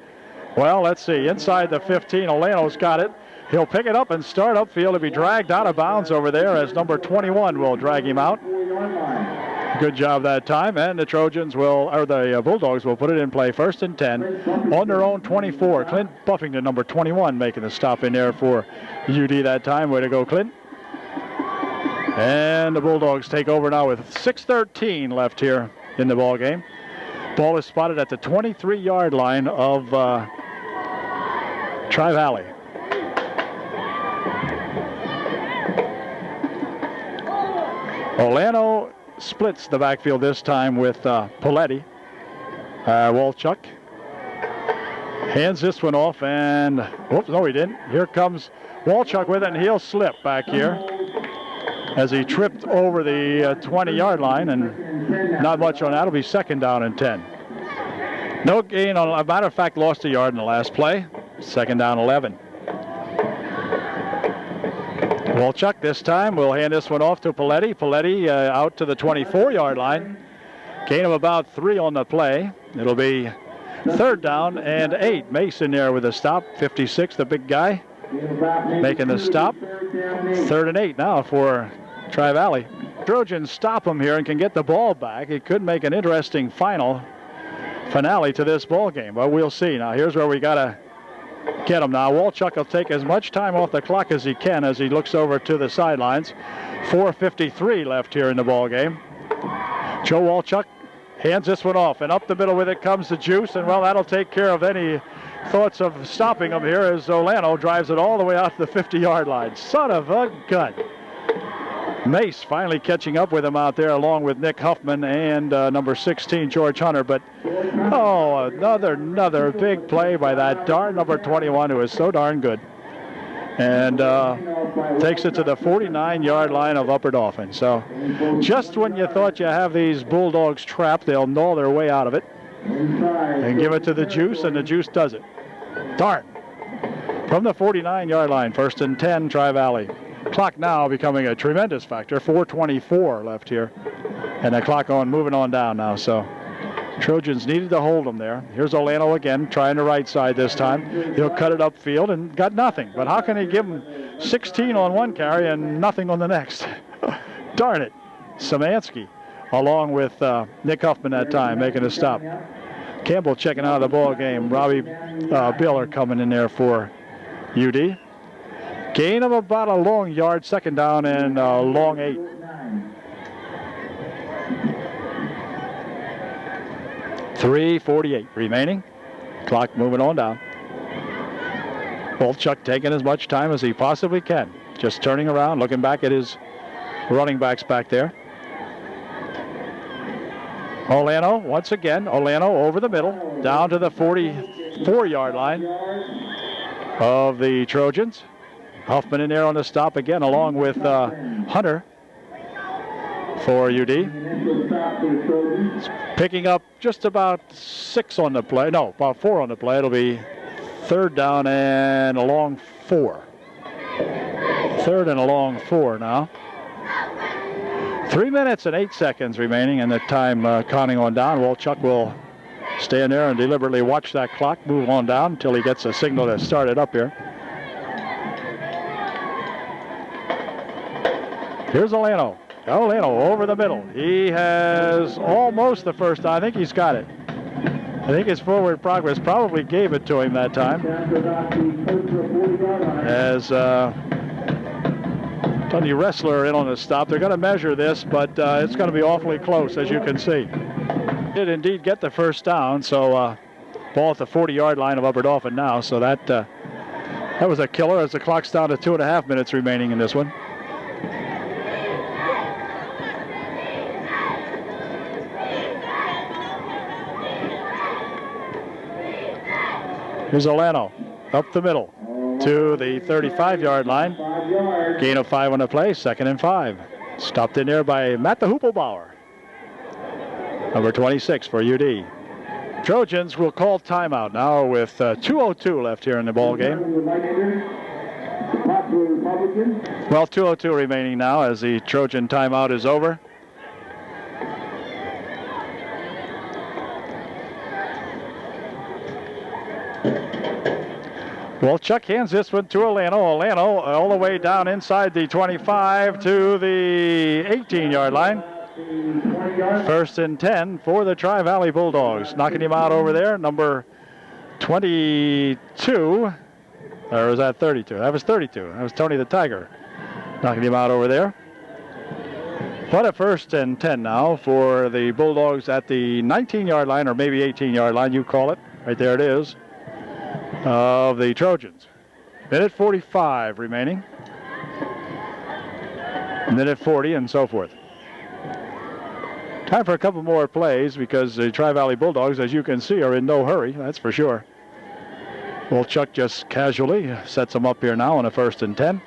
Speaker 1: well, let's see, inside the 15. Olano's got it. He'll pick it up and start upfield to be dragged out of bounds over there as number 21 will drag him out. Good job that time, and the Trojans will, or the Bulldogs will put it in play 1st and 10 on their own 24. Clint Buffington, number 21, making the stop in there for UD that time. Way to go, Clint. And the Bulldogs take over now with 6:13 left here in the ball game. Ball is spotted at the 23-yard line of Tri-Valley. Olano splits the backfield this time with Poletti. Walchuk hands this one off, and oops, no he didn't. Here comes Walchuk with it, and he'll slip back here as he tripped over the 20-yard line, and not much on that. It'll be 2nd down and 10. No gain on, a matter of fact, lost a yard in the last play. 2nd down 11. Walchuk this time will hand this one off to Poletti. Poletti out to the 24-yard line. Gain of about 3 on the play. It'll be 3rd down and 8. Mason there with a stop. 56, the big guy, making the stop. 3rd and 8 now for Tri-Valley. Trojans stop him here and can get the ball back. It could make an interesting finale to this ball game, but we'll see. Now here's where we got to get him now. Walchuk will take as much time off the clock as he can as he looks over to the sidelines. 4:53 left here in the ball game. Joe Walchuk hands this one off, and up the middle with it comes the Juice, and well, that'll take care of any thoughts of stopping him here as Olano drives it all the way out to the 50-yard line. Son of a gun. Mace finally catching up with him out there along with Nick Huffman and number 16, George Hunter. But, oh, another big play by that darn number 21 who is so darn good. And takes it to the 49-yard line of Upper Dauphin. So just when you thought you have these Bulldogs trapped, they'll gnaw their way out of it and give it to the Juice, and the Juice does it. Darn. From the 49-yard line, 1st and 10, Tri-Valley. Clock now becoming a tremendous factor. 4:24 left here. And the clock moving on down now. So Trojans needed to hold them there. Here's Olano again, trying the right side this time. He'll cut it upfield and got nothing. But how can he give him 16 on one carry and nothing on the next? Darn it. Szymanski, along with Nick Huffman that time, making a stop. Campbell checking out of the ball game. Robbie Biller coming in there for UD. Gain of about a long yard, 2nd down and a long 8. .348 remaining. Clock moving on down. Walchuk taking as much time as he possibly can. Just turning around, looking back at his running backs back there. Olano, once again, Olano over the middle, down to the 44-yard line of the Trojans. Huffman in there on the stop again, along with Hunter for UD. Picking up just about 6 on the play. No, about 4 on the play. It'll be 3rd down and a long 4. 3rd and a long 4 now. 3 minutes and 8 seconds remaining, and the time counting on down. Walchuk will stand there and deliberately watch that clock move on down until he gets a signal to start it up here. Here's Olano. Olano over the middle. He has almost the first down. I think he's got it. I think his forward progress probably gave it to him that time. As Tony Ressler in on the stop. They're going to measure this, but it's going to be awfully close, as you can see. Did indeed get the first down, so ball at the 40-yard line of Upper Dauphin now. So that was a killer as the clock's down to 2.5 minutes remaining in this one. Here's Olano up the middle to the 35-yard line. Gain of 5 on the play, 2nd and 5. Stopped in there by Matt the Hoopelbauer. Number 26 for UD. Trojans will call timeout now with 2:02 left here in the ball game. Well, 2:02 remaining now as the Trojan timeout is over. Well, Chuck hands this one to Olano. Olano all the way down inside the 25 to the 18-yard line. 1st and 10 for the Tri-Valley Bulldogs. Knocking him out over there, number 22. Or was that 32? That was 32. That was Tony the Tiger. Knocking him out over there. What a 1st and 10 now for the Bulldogs at the 19-yard line, or maybe 18-yard line, you call it. Right there it is. Of the Trojans. Minute 45 remaining. Minute 40 and so forth. Time for a couple more plays because the Tri-Valley Bulldogs, as you can see, are in no hurry. That's for sure. Well, Chuck just casually sets them up here now on a 1st and 10.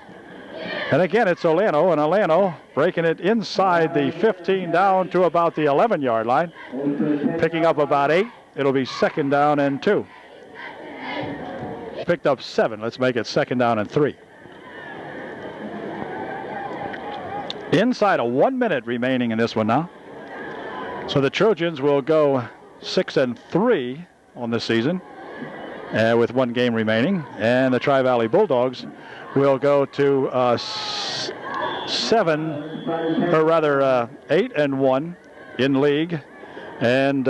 Speaker 1: And again, it's Olano, and Olano breaking it inside the 15 down to about the 11-yard line. Picking up about 8. It'll be 2nd down and 2. Picked up 7. Let's make it 2nd down and 3. Inside of 1 minute remaining in this one now. So the Trojans will go 6 and 3 on the season with 1 game remaining. And the Tri-Valley Bulldogs will go to 8 and 1 in league and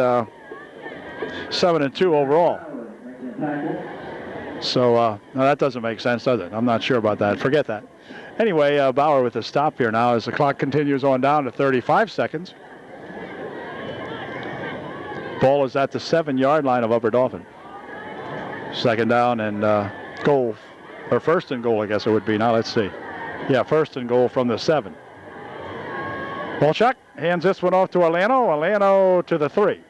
Speaker 1: 7 and 2 overall. So no, that doesn't make sense, does it? I'm not sure about that. Forget that. Anyway, Bauer with a stop here now as the clock continues on down to 35 seconds. Ball is at the 7-yard line of Upper Dauphin. 2nd down and goal, or 1st and goal, I guess it would be now. Let's see. Yeah, 1st and goal from the 7. Walchuk hands this one off to Olano. Olano to the 3.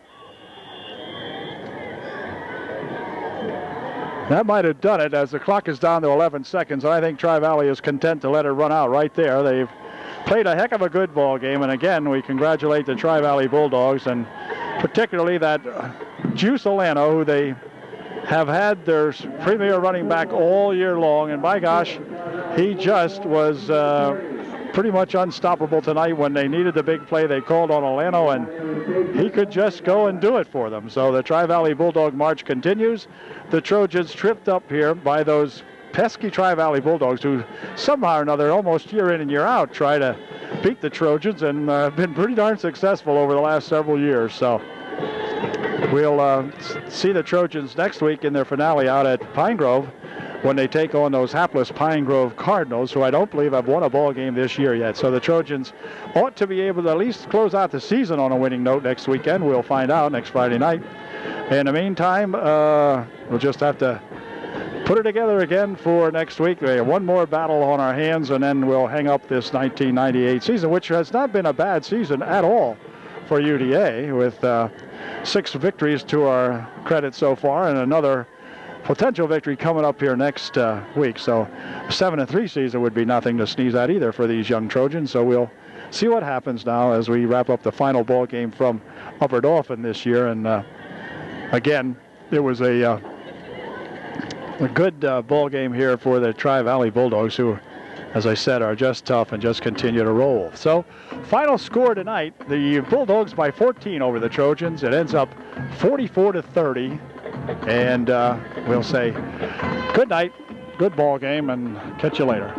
Speaker 1: That might have done it as the clock is down to 11 seconds. I think Tri-Valley is content to let it run out right there. They've played a heck of a good ball game, and again, we congratulate the Tri-Valley Bulldogs, and particularly that Juice Olano, who they have had their premier running back all year long, and by gosh, he just was pretty much unstoppable tonight. When they needed the big play, they called on Olano, and he could just go and do it for them. So the Tri-Valley Bulldog march continues. The Trojans tripped up here by those pesky Tri-Valley Bulldogs who somehow or another, almost year in and year out, try to beat the Trojans and have been pretty darn successful over the last several years. So we'll see the Trojans next week in their finale out at Pine Grove when they take on those hapless Pine Grove Cardinals, who I don't believe have won a ball game this year yet. So the Trojans ought to be able to at least close out the season on a winning note next weekend. We'll find out next Friday night. In the meantime, we'll just have to put it together again for next week. We have one more battle on our hands, and then we'll hang up this 1998 season, which has not been a bad season at all for UDA, with 6 victories to our credit so far, and another potential victory coming up here next week. So a 7-3 season would be nothing to sneeze at either for these young Trojans. So we'll see what happens now as we wrap up the final ball game from Upper Dauphin this year. And again, it was a good ball game here for the Tri-Valley Bulldogs, who, as I said, are just tough and just continue to roll. So final score tonight, the Bulldogs by 14 over the Trojans. It ends up 44-30. And we'll say good night, good ball game, and catch you later.